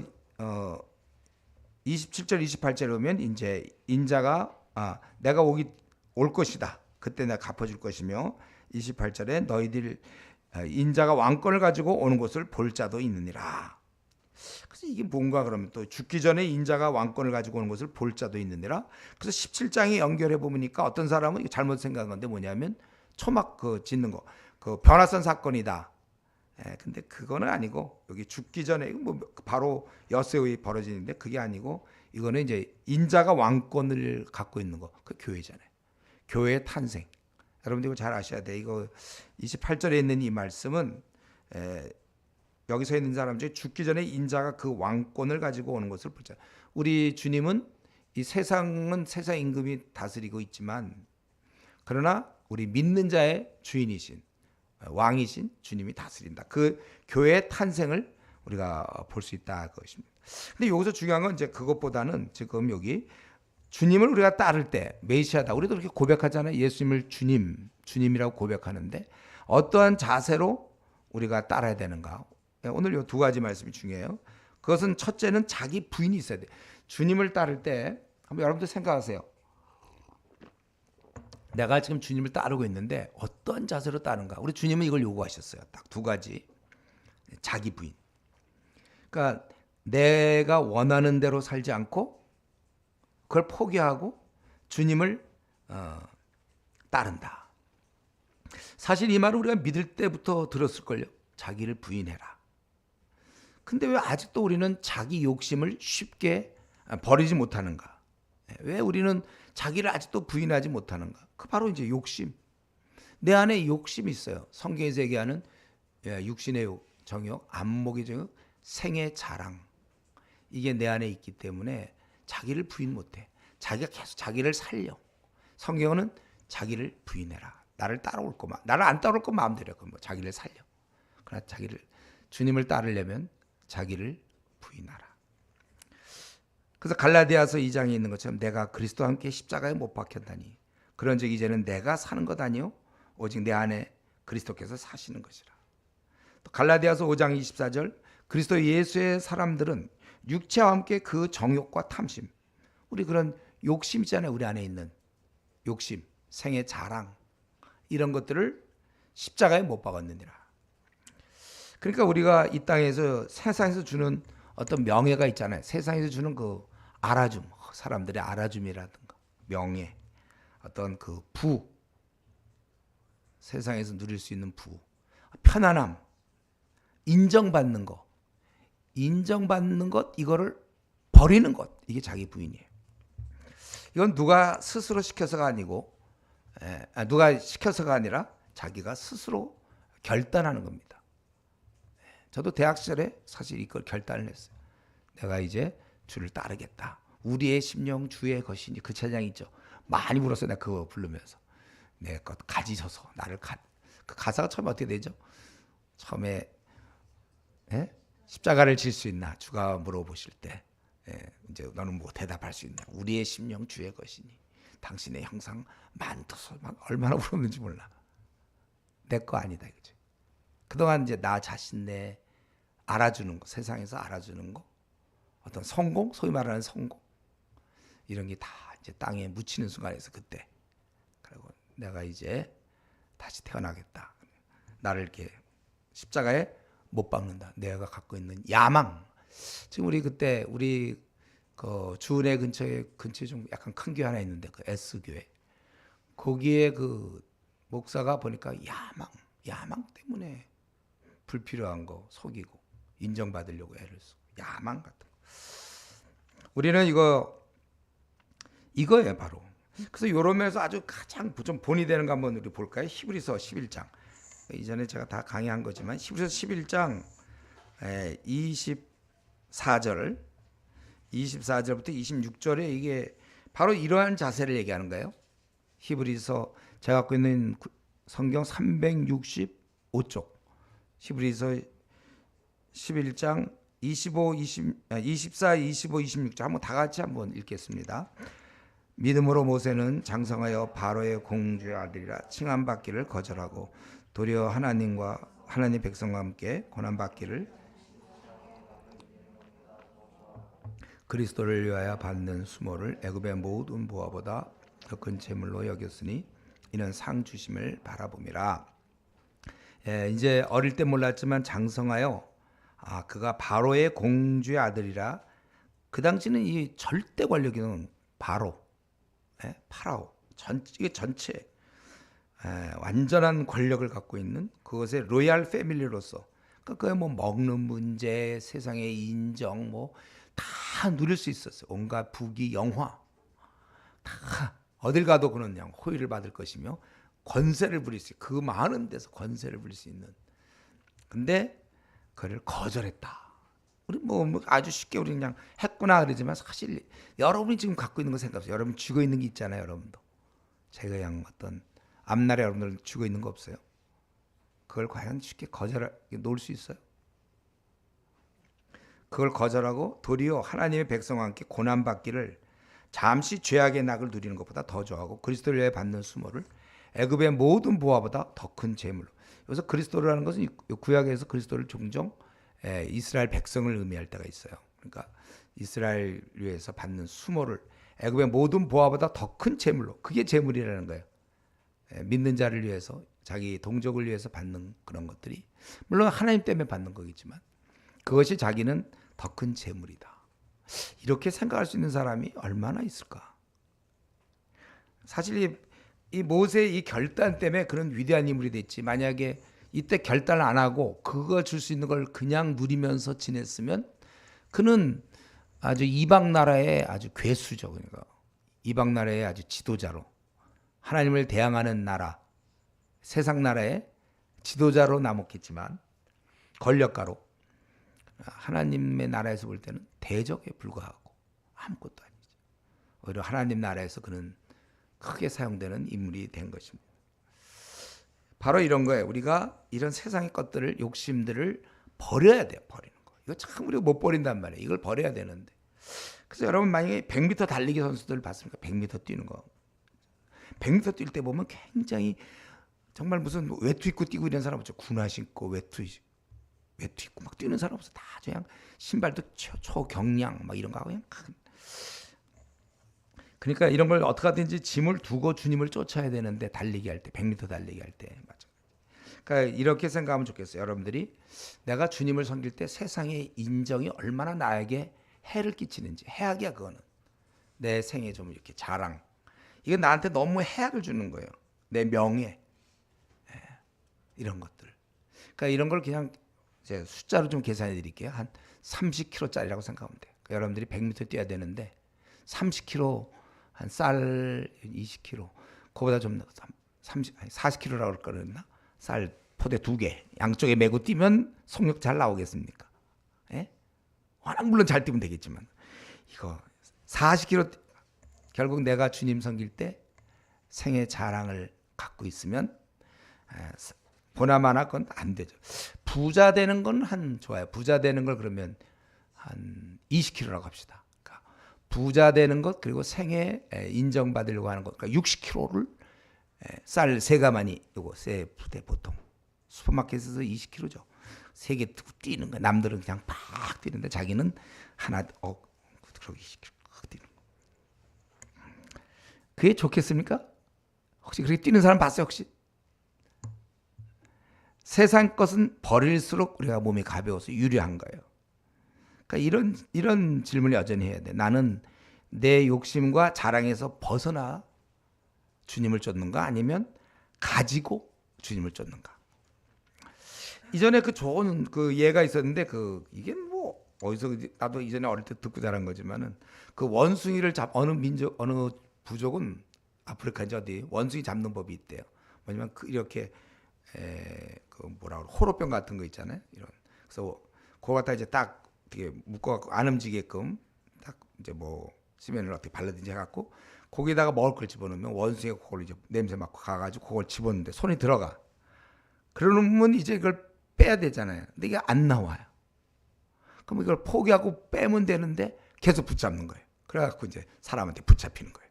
27절 28절에 보면 이제 인자가 내가 올 것이다. 그때 내가 갚아줄 것이며, 28절에 너희들 인자가 왕권을 가지고 오는 것을 볼 자도 있느니라. 그래서 이게 뭔가 그러면 또 죽기 전에 인자가 왕권을 가지고 오는 것을 볼 자도 있느니라. 그래서 17장에 연결해 보니까 어떤 사람은 이거 잘못 생각한 건데 뭐냐면 초막 그 짓는 거, 그 변화선 사건이다. 근데 그거는 아니고, 여기 죽기 전에 뭐 바로 여세오에 벌어지는데 그게 아니고, 이거는 이제 인자가 왕권을 갖고 있는 거, 그 교회잖아요. 교회의 탄생. 여러분들 이거 잘 아셔야 돼. 이거 28절에 있는 이 말씀은 여기서 있는 사람 중에 죽기 전에 인자가 그 왕권을 가지고 오는 것을 보자. 우리 주님은 이 세상은 세상 임금이 다스리고 있지만, 그러나 우리 믿는 자의 주인이신 왕이신 주님이 다스린다. 그 교회의 탄생을 우리가 볼 수 있다 그것입니다. 근데 여기서 중요한 건 이제 그것보다는 지금 여기 주님을 우리가 따를 때 메시아다. 우리도 그렇게 고백하잖아요. 예수님을 주님이라고 고백하는데 어떠한 자세로 우리가 따라야 되는가? 오늘 이 두 가지 말씀이 중요해요. 그것은 첫째는 자기 부인이 있어야 돼. 주님을 따를 때 한번 여러분들 생각하세요. 내가 지금 주님을 따르고 있는데 어떤 자세로 따르는가? 우리 주님은 이걸 요구하셨어요. 딱 두 가지. 자기 부인. 그러니까 내가 원하는 대로 살지 않고 그걸 포기하고 주님을 따른다. 사실 이 말을 우리가 믿을 때부터 들었을걸요. 자기를 부인해라. 근데 왜 아직도 우리는 자기 욕심을 쉽게 버리지 못하는가? 왜 우리는 자기를 아직도 부인하지 못하는가? 그 바로 이제 욕심. 내 안에 욕심이 있어요. 성경에서 얘기하는 육신의 정욕, 안목의 정욕, 생의 자랑. 이게 내 안에 있기 때문에 자기를 부인 못해. 자기가 계속 자기를 살려. 성경은 자기를 부인해라. 나를 따라올 거만, 나를 안 따라올 거 마음대로 해. 뭐 자기를 살려. 그러나 자기를 주님을 따르려면 자기를 부인하라. 그래서 갈라디아서 2장에 있는 것처럼 내가 그리스도와 함께 십자가에 못 박혔다니 그런즉 이제는 내가 사는 것 아니요 오직 내 안에 그리스도께서 사시는 것이라. 또 갈라디아서 5장 24절 그리스도 예수의 사람들은 육체와 함께 그 정욕과 탐심, 우리 그런 욕심 있잖아요. 우리 안에 있는 욕심, 생의 자랑 이런 것들을 십자가에 못 박았느니라. 그러니까 우리가 이 땅에서 세상에서 주는 어떤 명예가 있잖아요. 세상에서 주는 그 알아줌, 사람들의 알아줌이라든가 명예, 어떤 그 부, 세상에서 누릴 수 있는 부, 편안함, 인정받는 것, 이거를 버리는 것, 이게 자기 부인이에요. 이건 누가 스스로 시켜서가 아니고, 누가 시켜서가 아니라 자기가 스스로 결단하는 겁니다. 저도 대학 시절에 사실 이걸 결단을 했어요. 내가 이제 주를 따르겠다. 우리의 심령 주의 것이니 그 찬양 있죠. 많이 불었어요. 내가 그거 부르면서 내 것 가지셔서 나를 그 가사가 처음에 어떻게 되죠? 처음에 십자가를 질 수 있나 주가 물어보실 때 이제 너는 뭐 대답할 수 있냐? 우리의 심령 주의 것이니 당신의 형상 많도소 얼마나 울었는지 몰라. 내 거 아니다 이거지. 그동안 이제 나 자신 내 알아주는 거, 세상에서 알아주는 거, 어떤 성공, 소위 말하는 성공 이런 게 다 이제 땅에 묻히는 순간에서 그때 그리고 내가 이제 다시 태어나겠다. 나를 이렇게 십자가에 못 박는다. 내가 갖고 있는 야망. 지금 우리 그때 우리 그 주은혜 근처에 좀 약간 큰 교회 하나 있는데 그 S 교회 거기에 그 목사가 보니까 야망 때문에 불필요한 거 속이고 인정받으려고 애를 쓰고 야망 같은 거. 우리는 이거예요 바로. 그래서 요런 면에서 아주 가장 좀 본이 되는 거 한번 우리 볼까요? 히브리서 11장. 이전에 제가 다 강의한 거지만 히브리서 11장 24절부터 26절에 이게 바로 이러한 자세를 얘기하는 거예요. 히브리서 제가 갖고 있는 성경 365쪽 히브리서 11장 24, 25, 26절 한번 다 같이 한번 읽겠습니다. 믿음으로 모세는 장성하여 바로의 공주의 아들이라 칭함받기를 거절하고 도리어 하나님 백성과 함께 고난받기를 그리스도를 위하여 받는 수모를 애굽의 모든 보화보다 더 큰 재물로 여겼으니 이는 상 주심을 바라봄이라. 이제 어릴 때 몰랐지만 장성하여 그가 바로의 공주의 아들이라. 그 당시는 이 절대 권력이는 파라오 이게 전체 완전한 권력을 갖고 있는 그것의 로얄 패밀리로서 그게 뭐 먹는 문제, 세상의 인정 뭐 다 누릴 수 있었어요. 온갖 부귀 영화 다 어딜 가도 그는 그냥 호의를 받을 것이며 권세를 부릴 수 있어요. 그 많은 데서 권세를 부릴 수 있는. 근데 그를 거절했다. 우리 뭐 아주 쉽게 우리 그냥 했구나 그러지만 사실 여러분이 지금 갖고 있는 거 생각하세요. 여러분 쥐고 있는 게 있잖아요. 여러분도 제가 그냥 어떤 앞날에 여러분들 쥐고 있는 거 없어요? 그걸 과연 쉽게 놓을 수 있어요? 그걸 거절하고 도리어 하나님의 백성과 함께 고난받기를 잠시 죄악의 낙을 누리는 것보다 더 좋아하고 그리스도를 위해 받는 수모를 애굽의 모든 보화보다 더 큰 재물로. 여기서 그리스도라는 것은 구약에서 그리스도를 종종 이스라엘 백성을 의미할 때가 있어요. 그러니까 이스라엘 위해서 받는 수모를 애굽의 모든 보화보다 더 큰 재물로, 그게 재물이라는 거예요. 믿는 자를 위해서, 자기 동족을 위해서 받는 그런 것들이 물론 하나님 때문에 받는 거겠지만 그것이 자기는 더 큰 재물이다. 이렇게 생각할 수 있는 사람이 얼마나 있을까? 사실 이 모세의 이 결단 때문에 그런 위대한 인물이 됐지, 만약에 이때 결단을 안 하고 그거 줄 수 있는 걸 그냥 누리면서 지냈으면 그는 아주 이방 나라의 아주 괴수죠. 그러니까 이방 나라의 아주 지도자로, 하나님을 대항하는 나라, 세상 나라의 지도자로 남았겠지만, 권력가로 하나님의 나라에서 볼 때는 대적에 불과하고 아무것도 아니죠. 오히려 하나님 나라에서 그는 크게 사용되는 인물이 된 것입니다. 바로 이런 거예요. 우리가 이런 세상의 것들을, 욕심들을 버려야 돼요. 버리는 거. 이거 참 우리가 못 버린단 말이에요. 이걸 버려야 되는데. 그래서 여러분 만약에 100m 달리기 선수들 봤습니까? 100m 뛰는 거. 100m 뛸 때 보면 굉장히 정말 무슨 외투 입고 뛰고 이런 사람 없죠. 군화 신고 외투 입고 막 뛰는 사람 없어. 다 그냥 신발도 초경량 막 이런 거 하고 그냥 그러니까 이런 걸 어떻게 하든지 짐을 두고 주님을 쫓아야 되는데, 달리기 할 때, 100m 달리기 할 때 맞죠. 그러니까 이렇게 생각하면 좋겠어요. 여러분들이 내가 주님을 섬길 때 세상의 인정이 얼마나 나에게 해를 끼치는지, 해악이야 그거는. 내 생에 좀 이렇게 자랑, 이게 나한테 너무 해악을 주는 거예요. 내 명예, 이런 것들. 그러니까 이런 걸 그냥 제가 숫자로 좀 계산해 드릴게요. 한 30kg짜리라고 생각하면 돼요. 그러니까 여러분들이 100m 뛰어야 되는데 30kg, 한 쌀 20kg, 그거보다 좀 40kg라고 할 거였나? 쌀 포대 2개 양쪽에 메고 뛰면 속력 잘 나오겠습니까? 예? 워낙 물론 잘 뛰면 되겠지만, 이거 40kg, 결국 내가 주님 섬길 때 생애 자랑을 갖고 있으면 보나마나 그건 안 되죠. 부자 되는 건 한 좋아요. 부자 되는 걸 그러면 한 20kg라고 합시다. 그러니까 부자 되는 것, 그리고 생애 인정받으려고 하는 것, 그러니까 60kg를 쌀 3가마니, 요거 세 부대 보통 슈퍼마켓에서 20kg죠. 3개 뛰는 거. 남들은 그냥 팍 뛰는데 자기는 하나 그러고 20kg 뛰는. 그게 좋겠습니까? 혹시 그렇게 뛰는 사람 봤어요 혹시? 세상 것은 버릴수록 우리가 몸이 가벼워서 유리한 거예요. 그러니까 이런 질문을 여전히 해야 돼. 나는 내 욕심과 자랑에서 벗어나 주님을 쫓는가, 아니면 가지고 주님을 쫓는가? 이전에 그 좋은 그 예가 있었는데, 이게 뭐 어디서, 나도 이전에 어릴 때 듣고 자란 거지만은, 그 원숭이를 어느 민족, 어느 부족은 아프리카인지 어디 원숭이 잡는 법이 있대요. 뭐냐면 이렇게 그 뭐라 그래, 호로병 같은 거 있잖아요. 이런. 그래서 그거 갖다 이제 딱 어떻게 묶어갖고 안 움직이게끔 딱 이제 뭐 시멘을 어떻게 발라든지 해갖고 거기다가 먹을 걸 집어넣으면 원숭이가 그걸 이제 냄새 맡고 가가지고 그걸 집었는데 손이 들어가. 그러면 이제 이걸 빼야 되잖아요. 근데 이게 안 나와요. 그럼 이걸 포기하고 빼면 되는데 계속 붙잡는 거예요. 그래갖고 이제 사람한테 붙잡히는 거예요.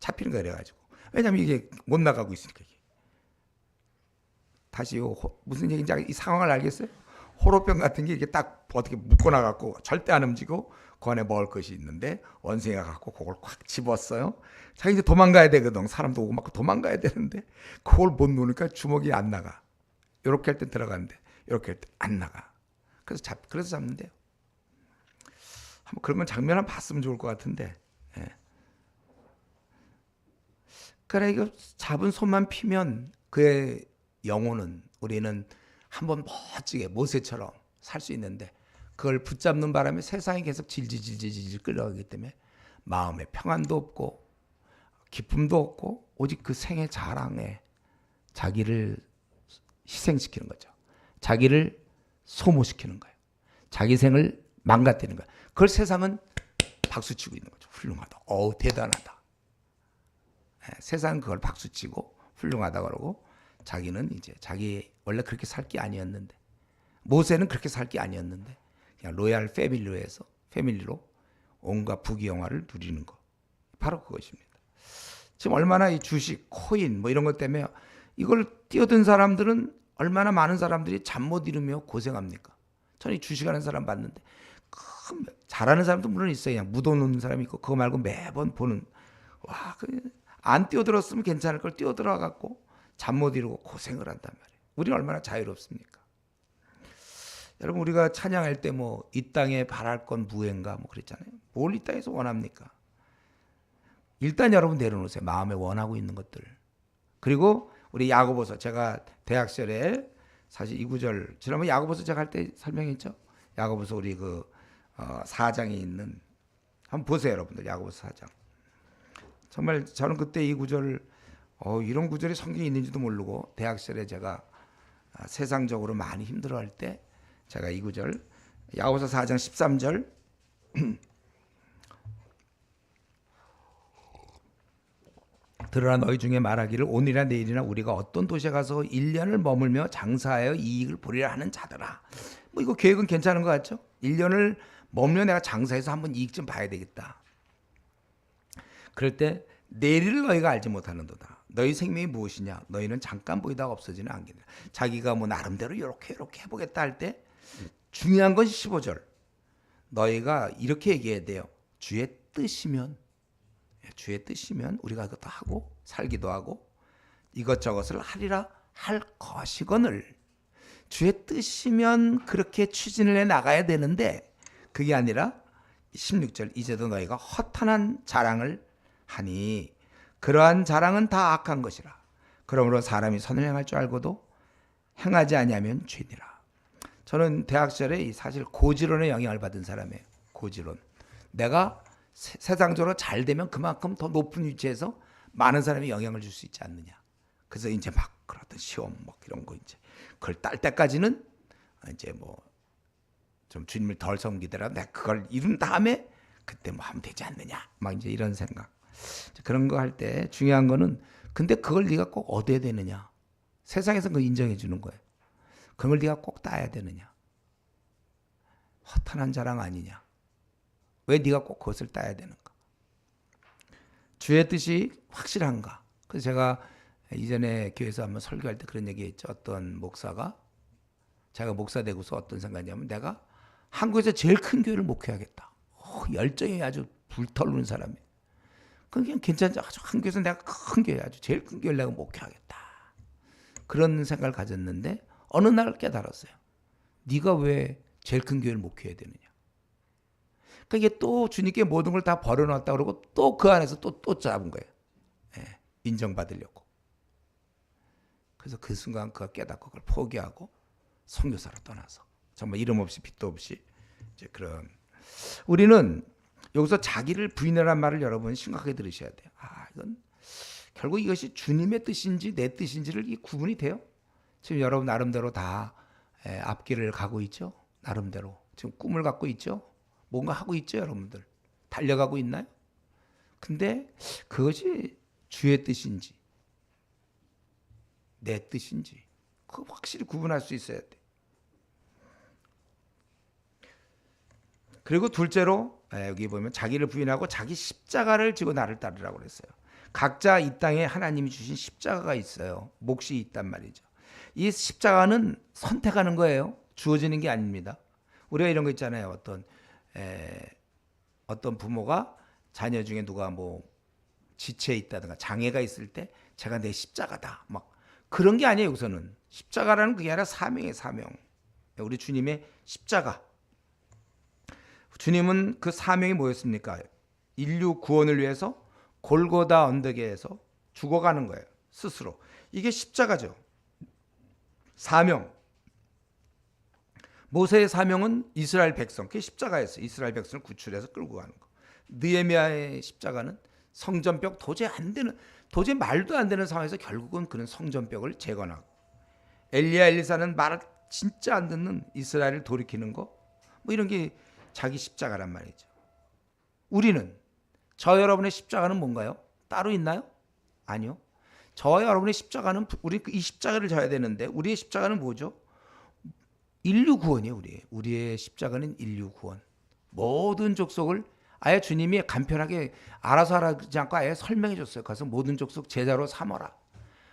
잡히는 거예요. 그래가지고. 왜냐면 이게 못 나가고 있으니까. 이게. 다시 무슨 얘기인지 이 상황을 알겠어요? 호로병 같은 게 이게 딱 어떻게 묶어놔갖고 절대 안 움직이고 그 안에 먹을 것이 있는데 원숭이가 갖고 그걸 꽉 집었어요. 자기 이제 도망가야 되거든. 사람도 오고 막 도망가야 되는데 그걸 못 놓으니까 주먹이 안 나가. 이렇게 할 때 들어가는데 이렇게 할 때 안 나가. 그래서 잡는데요. 한번 그런 장면 한번 봤으면 좋을 것 같은데. 예. 그래, 이거 잡은 손만 피면 그의 영혼은, 우리는 한번 멋지게 모세처럼 살 수 있는데, 그걸 붙잡는 바람에 세상이 계속 질질 끌어가기 때문에 마음에 평안도 없고 기쁨도 없고, 오직 그 생의 자랑에 자기를 희생시키는 거죠. 자기를 소모시키는 거예요. 자기 생을 망가뜨리는 거예요. 그걸 세상은 박수치고 있는 거죠. 훌륭하다. 대단하다. 세상은 그걸 박수치고 훌륭하다 그러고, 자기는 이제 자기 원래 그렇게 살 게 아니었는데, 모세는 그렇게 살 게 아니었는데 그냥 로얄 패밀리로 온갖 부귀영화를 누리는 거, 바로 그것입니다. 지금 얼마나 이 주식, 코인 뭐 이런 것 때문에 이걸 뛰어든 사람들은 얼마나 많은 사람들이 잠 못 이루며 고생합니까? 저는 이 주식하는 사람 봤는데 참 잘하는 사람도 물론 있어요. 그냥 묻어놓는 사람이 있고 그거 말고 매번 보는 와, 안 뛰어들었으면 괜찮을 걸 뛰어들어 갖고 잠 못 이루고 고생을 한단 말이에요. 우리는 얼마나 자유롭습니까? 여러분 우리가 찬양할 때 뭐 이 땅에 바랄 건 무행가 뭐 그랬잖아요. 뭘 이 땅에서 원합니까? 일단 여러분 내려놓으세요. 마음에 원하고 있는 것들. 그리고 우리 야고보서 제가 대학 시절에 사실 이 구절 지난번 야고보서 제가 할 때 설명했죠. 야고보서 우리 그 4장에 있는 한번 보세요 여러분들. 야고보서 4장. 정말 저는 그때 이 구절 이런 구절이 성경에 있는지도 모르고 대학 시절에 제가 세상적으로 많이 힘들어할 때 제가 이 구절 야고보서 4장 13절 들으라 너희 중에 말하기를 오늘이나 내일이나 우리가 어떤 도시에 가서 1년을 머물며 장사하여 이익을 보리라 하는 자더라. 뭐 이거 계획은 괜찮은 것 같죠? 1년을 머물며 내가 장사해서 한번 이익 좀 봐야 되겠다. 그럴 때 내일을 너희가 알지 못하는도다. 너희 생명이 무엇이냐? 너희는 잠깐 보이다가 없어지는 않겠다. 자기가 뭐 나름대로 이렇게 해보겠다 할 때 중요한 건 15절. 너희가 이렇게 얘기해야 돼요. 주의 뜻이면 우리가 그것도 하고 살기도 하고 이것저것을 하리라 할 것이거늘. 주의 뜻이면 그렇게 추진을 해 나가야 되는데 그게 아니라 16절 이제도 너희가 허탄한 자랑을 하니 그러한 자랑은 다 악한 것이라. 그러므로 사람이 선을 행할 줄 알고도 행하지 아니하면 죄니라. 저는 대학 시절에 사실 고지론의 영향을 받은 사람이에요. 고지론. 내가 세상적으로 잘 되면 그만큼 더 높은 위치에서 많은 사람이 영향을 줄 수 있지 않느냐. 그래서 이제 막 그런 시험 뭐 이런 거 이제 그걸 딸 때까지는 이제 뭐 좀 주님을 덜 섬기더라도 내가 그걸 이룬 다음에 그때 뭐 하면 되지 않느냐. 막 이제 이런 생각. 그런 거 할 때 중요한 거는 근데 그걸 네가 꼭 얻어야 되느냐. 세상에서 그걸 인정해 주는 거예요. 그걸 네가 꼭 따야 되느냐. 허탄한 자랑 아니냐. 왜 네가 꼭 그것을 따야 되는가? 주의 뜻이 확실한가? 그래서 제가 이전에 교회에서 한번 설교할 때 그런 얘기했죠. 어떤 목사가 제가 목사 되고서 어떤 생각이냐면 내가 한국에서 제일 큰 교회를 목회하겠다. 열정이 아주 불타오르는 사람이에요. 그냥 괜찮죠. 아주 한국에서 내가 큰 교회 아주 제일 큰 교회를 내가 목회하겠다. 그런 생각을 가졌는데 어느 날 깨달았어요. 네가 왜 제일 큰 교회를 목회해야 되느냐. 그러니까 이게 또 주님께 모든 걸 다 버려놨다 그러고 또 그 안에서 또 잡은 거예요. 예, 인정받으려고. 그래서 그 순간 그가 깨닫고 그걸 포기하고 선교사로 떠나서 정말 이름 없이 빚도 없이 이제 그런 우리는 여기서 자기를 부인하라는 말을 여러분 심각하게 들으셔야 돼요. 이건 결국 이것이 주님의 뜻인지 내 뜻인지를 이 구분이 돼요. 지금 여러분 나름대로 다 앞길을 가고 있죠. 나름대로 지금 꿈을 갖고 있죠. 뭔가 하고 있죠, 여러분들. 달려가고 있나요? 근데 그것이 주의 뜻인지 내 뜻인지 그거 확실히 구분할 수 있어야 돼. 그리고 둘째로 여기 보면 자기를 부인하고 자기 십자가를 지고 나를 따르라고 그랬어요. 각자 이 땅에 하나님이 주신 십자가가 있어요. 몫이 있단 말이죠. 이 십자가는 선택하는 거예요. 주어지는 게 아닙니다. 우리가 이런 거 있잖아요. 어떤 부모가 자녀 중에 누가 뭐 지체에 있다든가 장애가 있을 때 제가 내 십자가다 막 그런 게 아니에요. 여기서는 십자가라는 그게 아니라 사명이에요. 사명. 우리 주님의 십자가. 주님은 그 사명이 뭐였습니까? 인류 구원을 위해서 골고다 언덕에서 죽어가는 거예요. 스스로. 이게 십자가죠. 사명. 모세의 사명은 이스라엘 백성, 그게 십자가였어요. 이스라엘 백성을 구출해서 끌고 가는 거. 느헤미야의 십자가는 성전벽 도저히 말도 안 되는 상황에서 결국은 그는 성전벽을 재건하고 엘리야 엘리사는 말을 진짜 안 듣는 이스라엘을 돌이키는 거, 뭐 이런 게 자기 십자가란 말이죠. 우리는 저 여러분의 십자가는 뭔가요? 따로 있나요? 아니요. 저와 여러분의 십자가는 우리 이 십자가를 져야 되는데 우리의 십자가는 뭐죠? 인류 구원이에요. 우리의 십자가는 인류 구원. 모든 족속을 아예 주님이 간편하게 알아서 하지 않고 아예 설명해 줬어요. 가서 모든 족속 제자로 삼어라.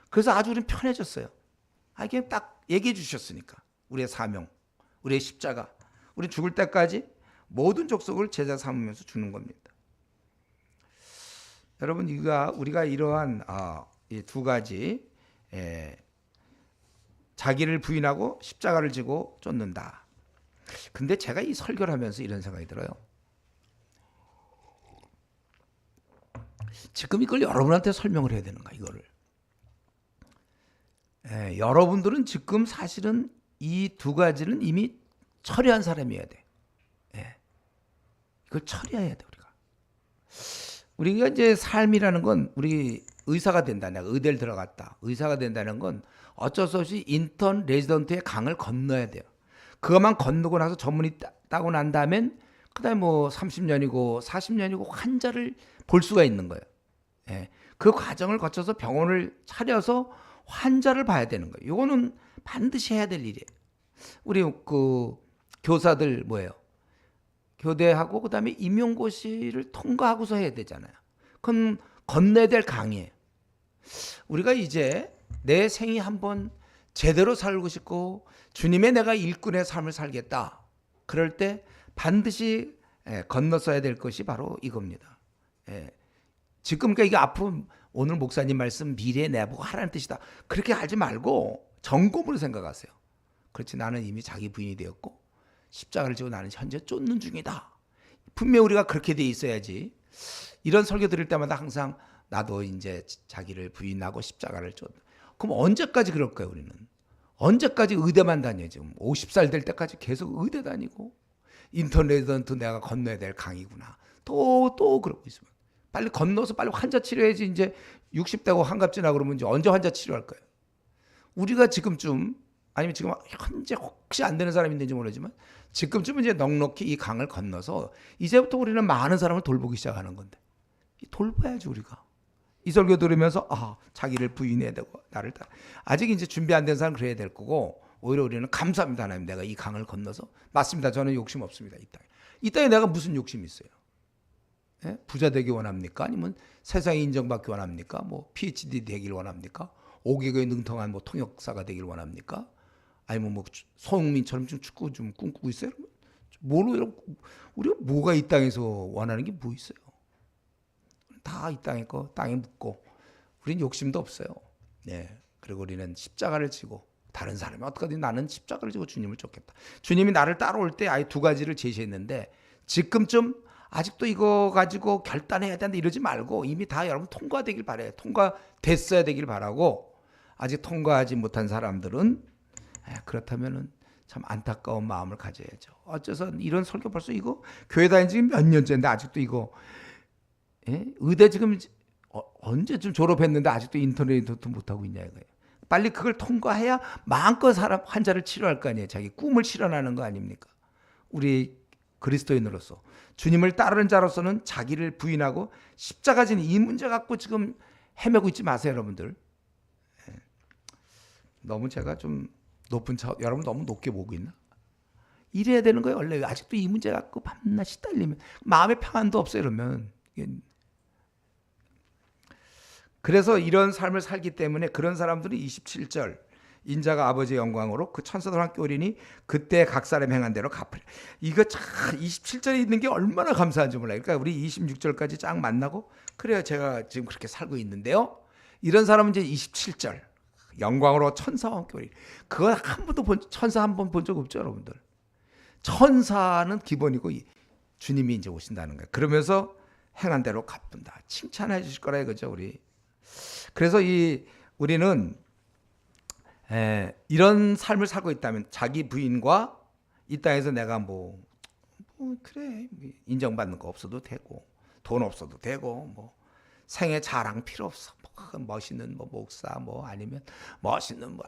그래서 아주 우리는 편해졌어요. 그냥 딱 얘기해 주셨으니까. 우리의 사명, 우리의 십자가. 우리 죽을 때까지 모든 족속을 제자 삼으면서 주는 겁니다. 여러분, 우리가 이러한 이 두 가지, 자기를 부인하고 십자가를 지고 쫓는다. 근데 제가 이 설교를 하면서 이런 생각이 들어요. 지금 이걸 여러분한테 설명을 해야 되는가, 이거를. 여러분들은 지금 사실은 이 두 가지는 이미 처리한 사람이어야 돼. 이걸 처리해야 돼, 우리가 이제 삶이라는 건, 우리 의사가 된다, 내가 의대를 들어갔다, 의사가 된다는 건 어쩔 수 없이 인턴 레지던트의 강을 건너야 돼요. 그것만 건너고 나서 전문의 따고 난 다음엔 그다음에 뭐 30년이고 40년이고 환자를 볼 수가 있는 거예요. 그 과정을 거쳐서 병원을 차려서 환자를 봐야 되는 거예요. 이거는 반드시 해야 될 일이에요. 우리 그 교사들 뭐예요? 교대하고 그다음에 임용고시를 통과하고서 해야 되잖아요. 그건 건너야 될 강이에요. 우리가 이제 내 생이 한번 제대로 살고 싶고 주님의 내가 일꾼의 삶을 살겠다. 그럴 때 반드시 건너서야 될 것이 바로 이겁니다. 지금 그러니까 이게 앞으로 오늘 목사님 말씀 미래 내보고 하라는 뜻이다. 그렇게 하지 말고 점검으로 생각하세요. 그렇지, 나는 이미 자기 부인이 되었고 십자가를 지고 나는 현재 쫓는 중이다. 분명히 우리가 그렇게 돼 있어야지. 이런 설교 들을 때마다 항상 나도 이제 자기를 부인하고 십자가를 쫓. 그럼 언제까지 그럴 거예요, 우리는? 언제까지 의대만 다녀? 지금 50살 될 때까지 계속 의대 다니고 인터넷은 내가 건너야 될 강이구나. 또 그러고 있으면 빨리 건너서 빨리 환자 치료해야지. 이제 60대고 환갑지나 그러면 이제 언제 환자 치료할 거예요? 우리가 지금쯤, 아니면 지금 현재 혹시 안 되는 사람이 있는지 모르지만 지금쯤은 이제 넉넉히 이 강을 건너서 이제부터 우리는 많은 사람을 돌보기 시작하는 건데, 돌봐야지 우리가. 이 설교 들으면서 자기를 부인해야 되고 나를 따라. 아직 이제 준비 안 된 사람은 그래야 될 거고, 오히려 우리는 감사합니다 하나님, 내가 이 강을 건너서. 맞습니다, 저는 욕심 없습니다. 이 땅에 내가 무슨 욕심이 있어요? 부자 되기 원합니까? 아니면 세상에 인정받기 원합니까? 뭐 PhD 되길 원합니까? 5개국에 능통한 뭐 통역사가 되길 원합니까? 아니면 뭐 손흥민처럼 좀 축구 좀 꿈꾸고 있어요? 우리가 뭐가 이 땅에서 원하는 게 뭐 있어요? 다 이 땅에 거 땅에 묻고, 우리는 욕심도 없어요. 그리고 우리는 십자가를 지고, 다른 사람이 어떻게든 나는 십자가를 지고 주님을 쫓겠다. 주님이 나를 따라올 때 아예 두 가지를 제시했는데, 지금쯤 아직도 이거 가지고 결단해야 된다 이러지 말고 이미 다 여러분 통과되길 바라요. 통과됐어야 되길 바라고, 아직 통과하지 못한 사람들은 그렇다면은 참 안타까운 마음을 가져야죠. 어째서 이런 설교 벌써 이거 교회 다닌 지 몇 년째인데 아직도 이거, 의대 지금 언제쯤 졸업했는데 아직도 인터넷도 못하고 있냐 이거예요. 빨리 그걸 통과해야 마음껏 사람 환자를 치료할 거 아니에요. 자기 꿈을 실현하는 거 아닙니까? 우리 그리스도인으로서, 주님을 따르는 자로서는 자기를 부인하고 십자가 지는 이 문제 갖고 지금 헤매고 있지 마세요, 여러분들. 너무 제가 좀 높은 여러분 너무 높게 보고 있나? 이래야 되는 거예요, 원래. 아직도 이 문제 갖고 밤낮 시달리면 마음의 평안도 없어요, 이러면. 그래서 이런 삶을 살기 때문에 그런 사람들은 27절, 인자가 아버지의 영광으로 그 천사들 함께 오리니 그때 각 사람 행한 대로 갚으리라. 이거 참 27절에 있는 게 얼마나 감사한지 몰라요. 그러니까 우리 26절까지 쫙 만나고, 그래요, 제가 지금 그렇게 살고 있는데요. 이런 사람은 이제 27절, 영광으로 천사와 함께 오리니. 그거 천사 한 번 본 적 없죠, 여러분들. 천사는 기본이고 주님이 이제 오신다는 거예요. 그러면서 행한 대로 갚는다. 칭찬해 주실 거라 이거죠, 우리. 그래서 우리는 이런 삶을 살고 있다면, 자기 부인과 이 땅에서 내가 그래, 인정받는 거 없어도 되고, 돈 없어도 되고, 뭐 생애 자랑 필요 없어, 멋있는 목사, 아니면 멋있는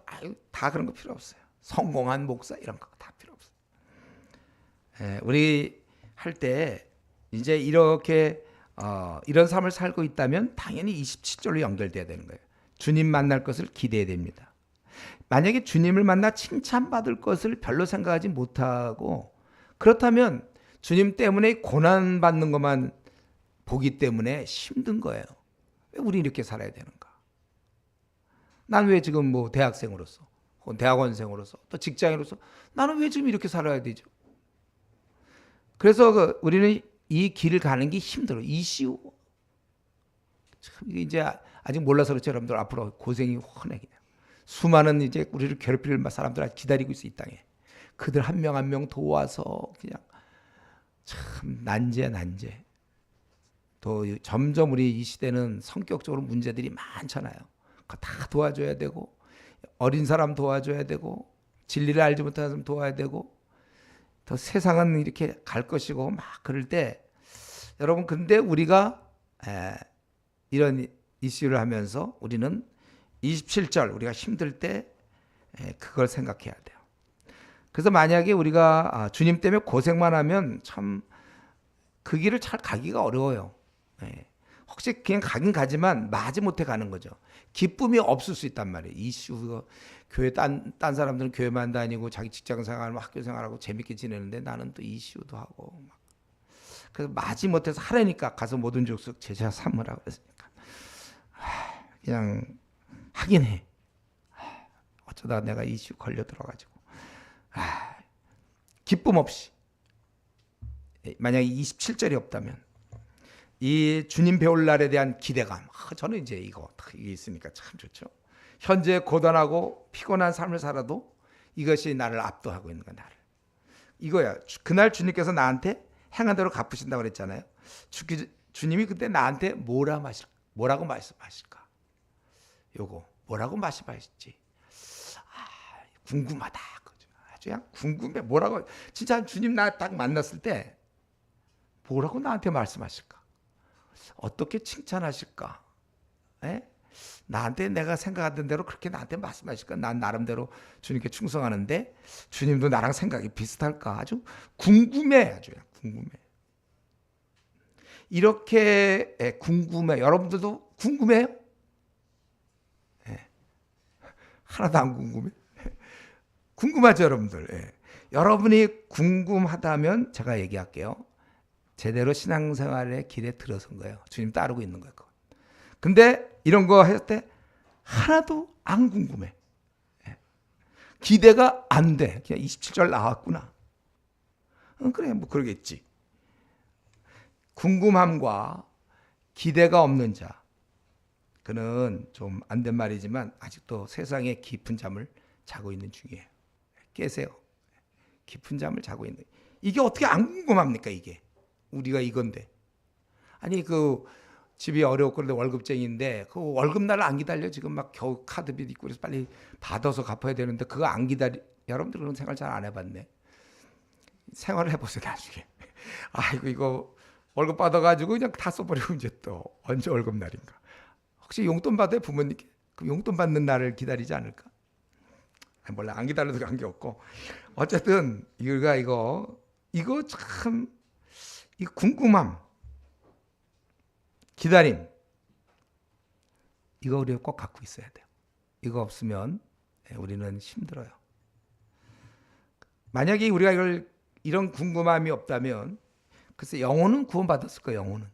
다 그런 거 필요 없어요. 성공한 목사 이런 거 다 필요 없어요. 우리 할 때 이제 이렇게 이런 삶을 살고 있다면 당연히 27절로 연결돼야 되는 거예요. 주님 만날 것을 기대해야 됩니다. 만약에 주님을 만나 칭찬받을 것을 별로 생각하지 못하고, 그렇다면 주님 때문에 고난받는 것만 보기 때문에 힘든 거예요. 왜 우리 이렇게 살아야 되는가? 난 왜 지금 대학생으로서, 혹은 대학원생으로서, 또 직장인으로서 나는 왜 지금 이렇게 살아야 되죠? 그래서 우리는 이 길을 가는 게 힘들어. 이슈 참 이제 아직 몰라서 그렇죠. 여러분들 앞으로 고생이 훤해. 그냥 수많은 이제 우리를 괴롭힐 사람들 기다리고 있어 이 땅에. 그들 한 명 한 명 도와서 그냥 참 난제야 난제. 또 점점 우리 이 시대는 성격적으로 문제들이 많잖아요. 그거 다 도와줘야 되고 어린 사람 도와줘야 되고 진리를 알지 못하는 사람 도와야 되고 더 세상은 이렇게 갈 것이고 막 그럴 때 여러분 근데 우리가 이런 이슈를 하면서 우리는 27절 우리가 힘들 때 그걸 생각해야 돼요. 그래서 만약에 우리가 주님 때문에 고생만 하면 참 그 길을 잘 가기가 어려워요. 혹시 그냥 가긴 가지만 마지 못해 가는 거죠. 기쁨이 없을 수 있단 말이에요. 이슈 교회 딴 사람들은 교회만 다니고 자기 직장 생활, 학교 생활하고 재밌게 지내는데 나는 또 이슈도 하고 막. 그래서 마지 못해서 하라니까 가서 모든 족속 제자 삼으라고 그랬으니까 그냥 하긴 해. 어쩌다 내가 이슈 걸려 들어가지고 기쁨 없이 만약에 27절이 없다면 이 주님 배울 날에 대한 기대감 저는 이제 이게 있으니까 참 좋죠. 현재 고단하고 피곤한 삶을 살아도 이것이 나를 압도하고 있는 거야. 나를 이거야. 그날 주님께서 나한테 행한 대로 갚으신다고 그랬잖아요. 주님이 그때 나한테 뭐라고 말씀하실까? 요거 뭐라고 말씀하실지 궁금하다. 아주 그냥 궁금해. 뭐라고 진짜 주님 나 딱 만났을 때 뭐라고 나한테 말씀하실까? 어떻게 칭찬하실까? 나한테 내가 생각하던 대로 그렇게 나한테 말씀하실까? 난 나름대로 주님께 충성하는데 주님도 나랑 생각이 비슷할까? 아주 궁금해. 아주 궁금해. 이렇게 궁금해. 여러분들도 궁금해요? 하나도 안 궁금해? 궁금하죠, 여러분들? 여러분이 궁금하다면 제가 얘기할게요. 제대로 신앙생활의 길에 들어선 거예요. 주님 따르고 있는 거예요. 근데 이런 거 할 때 하나도 안 궁금해. 기대가 안 돼. 그냥 27절 나왔구나. 그래, 뭐 그러겠지. 궁금함과 기대가 없는 자, 그는 좀 안 된 말이지만 아직도 세상의 깊은 잠을 자고 있는 중이에요. 깨세요. 깊은 잠을 자고 있는. 이게 어떻게 안 궁금합니까? 이게 우리가 이건데. 아니 그 집이 어렵고 그런데 월급쟁이인데 그 월급날 안 기다려. 지금 막 겨우 카드빚 있고 그래서 빨리 받아서 갚아야 되는데 그거 안 기다리. 여러분들 그런 생활 잘 안 해봤네. 생활을 해보세요 나중에. 아이고 이거 월급 받아가지고 그냥 다 써버리고 이제 또 언제 월급날인가. 혹시 용돈 받아요 부모님께? 그 용돈 받는 날을 기다리지 않을까? 몰라 안 기다려도 관계없고 어쨌든 이거 참 이 궁금함 기다림 이거 우리가 꼭 갖고 있어야 돼요. 이거 없으면 우리는 힘들어요. 만약에 우리가 이런 궁금함이 없다면 글쎄 영혼은 구원받았을 거예요. 영혼은.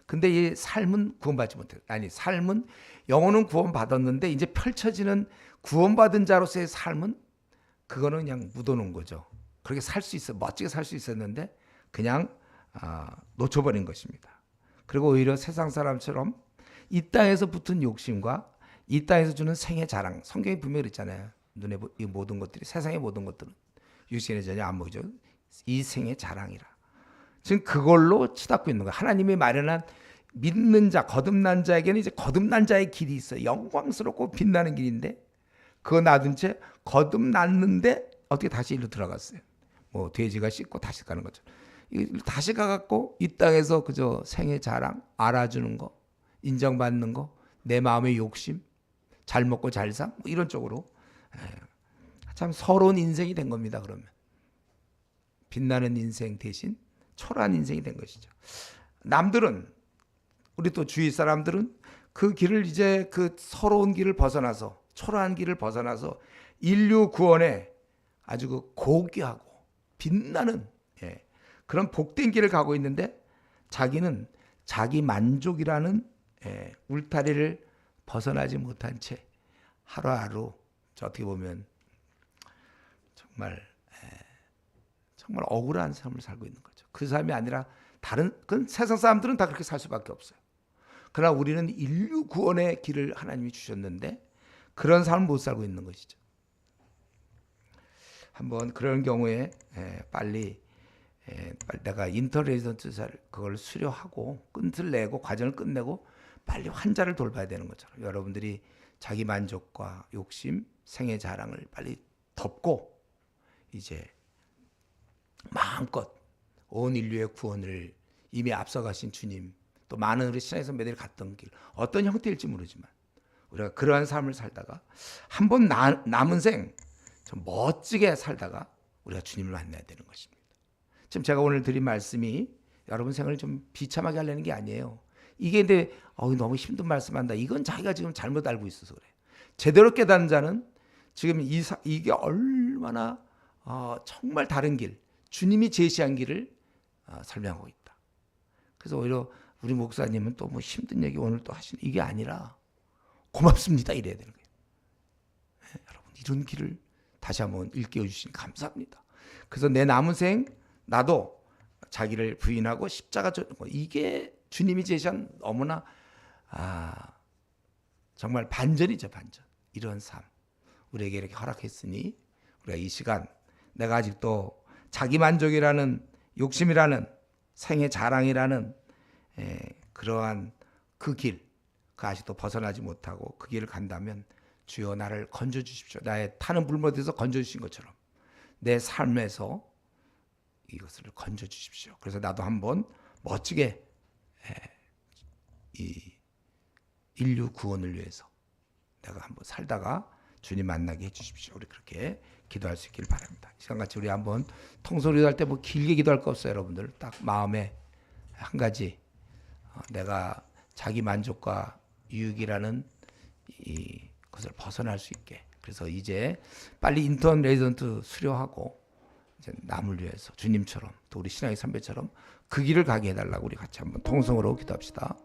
근데 이 삶은 구원받지 못해요. 아니 삶은 영혼은 구원받았는데 이제 펼쳐지는 구원받은 자로서의 삶은 그거는 그냥 묻어놓은 거죠. 그렇게 살 수 있어 멋지게 살 수 있었는데 그냥 놓쳐버린 것입니다. 그리고 오히려 세상 사람처럼 이 땅에서 붙은 욕심과 이 땅에서 주는 생의 자랑 성경이 분명히 그랬잖아요. 눈에 이 모든 것들이 세상의 모든 것들은 육신의 전혀 안 보이죠. 이 생의 자랑이라. 지금 그걸로 치닫고 있는 거예요. 하나님이 마련한 믿는 자, 거듭난 자에게는 이제 거듭난 자의 길이 있어요. 영광스럽고 빛나는 길인데 그거 놔둔 채 거듭났는데 어떻게 다시 일로 들어갔어요. 뭐 돼지가 씻고 다시 가는 거죠. 다시 가갖고 이 땅에서 그저 생의 자랑, 알아주는 거, 인정받는 거, 내 마음의 욕심, 잘 먹고 잘 사, 뭐 이런 쪽으로 참 서러운 인생이 된 겁니다. 그러면 빛나는 인생 대신 초라한 인생이 된 것이죠. 남들은 우리 또 주위 사람들은 그 길을 이제 그 서러운 길을 벗어나서 초라한 길을 벗어나서 인류 구원에 아주 그 고귀하고 빛나는 그런 복된 길을 가고 있는데 자기는 자기 만족이라는 울타리를 벗어나지 못한 채 하루하루 어떻게 보면 정말 억울한 삶을 살고 있는 거죠. 그 삶이 아니라 다른 그 세상 사람들은 다 그렇게 살 수밖에 없어요. 그러나 우리는 인류 구원의 길을 하나님이 주셨는데 그런 삶을 못 살고 있는 것이죠. 한번 그런 경우에 빨리 내가 인터레이전트사를 그걸 수료하고 끈을 내고 과정을 끝내고 빨리 환자를 돌봐야 되는 것처럼 여러분들이 자기 만족과 욕심, 생애 자랑을 빨리 덮고 이제 마음껏 온 인류의 구원을 이미 앞서가신 주님, 또 많은 우리 신앙의 선배들이 갔던 길, 어떤 형태일지 모르지만 우리가 그러한 삶을 살다가 한 번 남은 생 좀 멋지게 살다가 우리가 주님을 만나야 되는 것입니다. 지금 제가 오늘 드린 말씀이 여러분 생활을 좀 비참하게 하려는 게 아니에요. 이게 근데 너무 힘든 말씀한다. 이건 자기가 지금 잘못 알고 있어서 그래. 제대로 깨닫는 자는 지금 이게 얼마나 정말 다른 길, 주님이 제시한 길을 설명하고 있다. 그래서 오히려 우리 목사님은 또 뭐 힘든 얘기 오늘 또 하시는 이게 아니라 고맙습니다 이래야 되는 거예요. 여러분 이런 길을 다시 한번 일깨워 주시니 감사합니다. 그래서 내 남은 생 나도 자기를 부인하고 십자가 져는 거 이게 주님이 제시한 너무나 정말 반전이죠 반전. 이런 삶 우리에게 이렇게 허락했으니 우리가 이 시간 내가 아직도 자기 만족이라는 욕심이라는 생애 자랑이라는 그러한 그 길, 그 아직도 벗어나지 못하고 그 길을 간다면 주여 나를 건져주십시오. 나의 타는 불못에서 건져주신 것처럼 내 삶에서 이것을 건져주십시오. 그래서 나도 한번 멋지게 이 인류 구원을 위해서 내가 한번 살다가 주님 만나게 해주십시오. 우리 그렇게 기도할 수 있길 바랍니다. 이 시간같이 우리 한번 통솔 기도할 때 뭐 길게 기도할 거 없어요. 여러분들 딱 마음에 한 가지 내가 자기 만족과 유익이라는 것을 벗어날 수 있게. 그래서 이제 빨리 인턴 레지던트 수료하고 이제 남을 위해서 주님처럼 또 우리 신앙의 선배처럼 그 길을 가게 해달라고 우리 같이 한번 통성으로 기도합시다.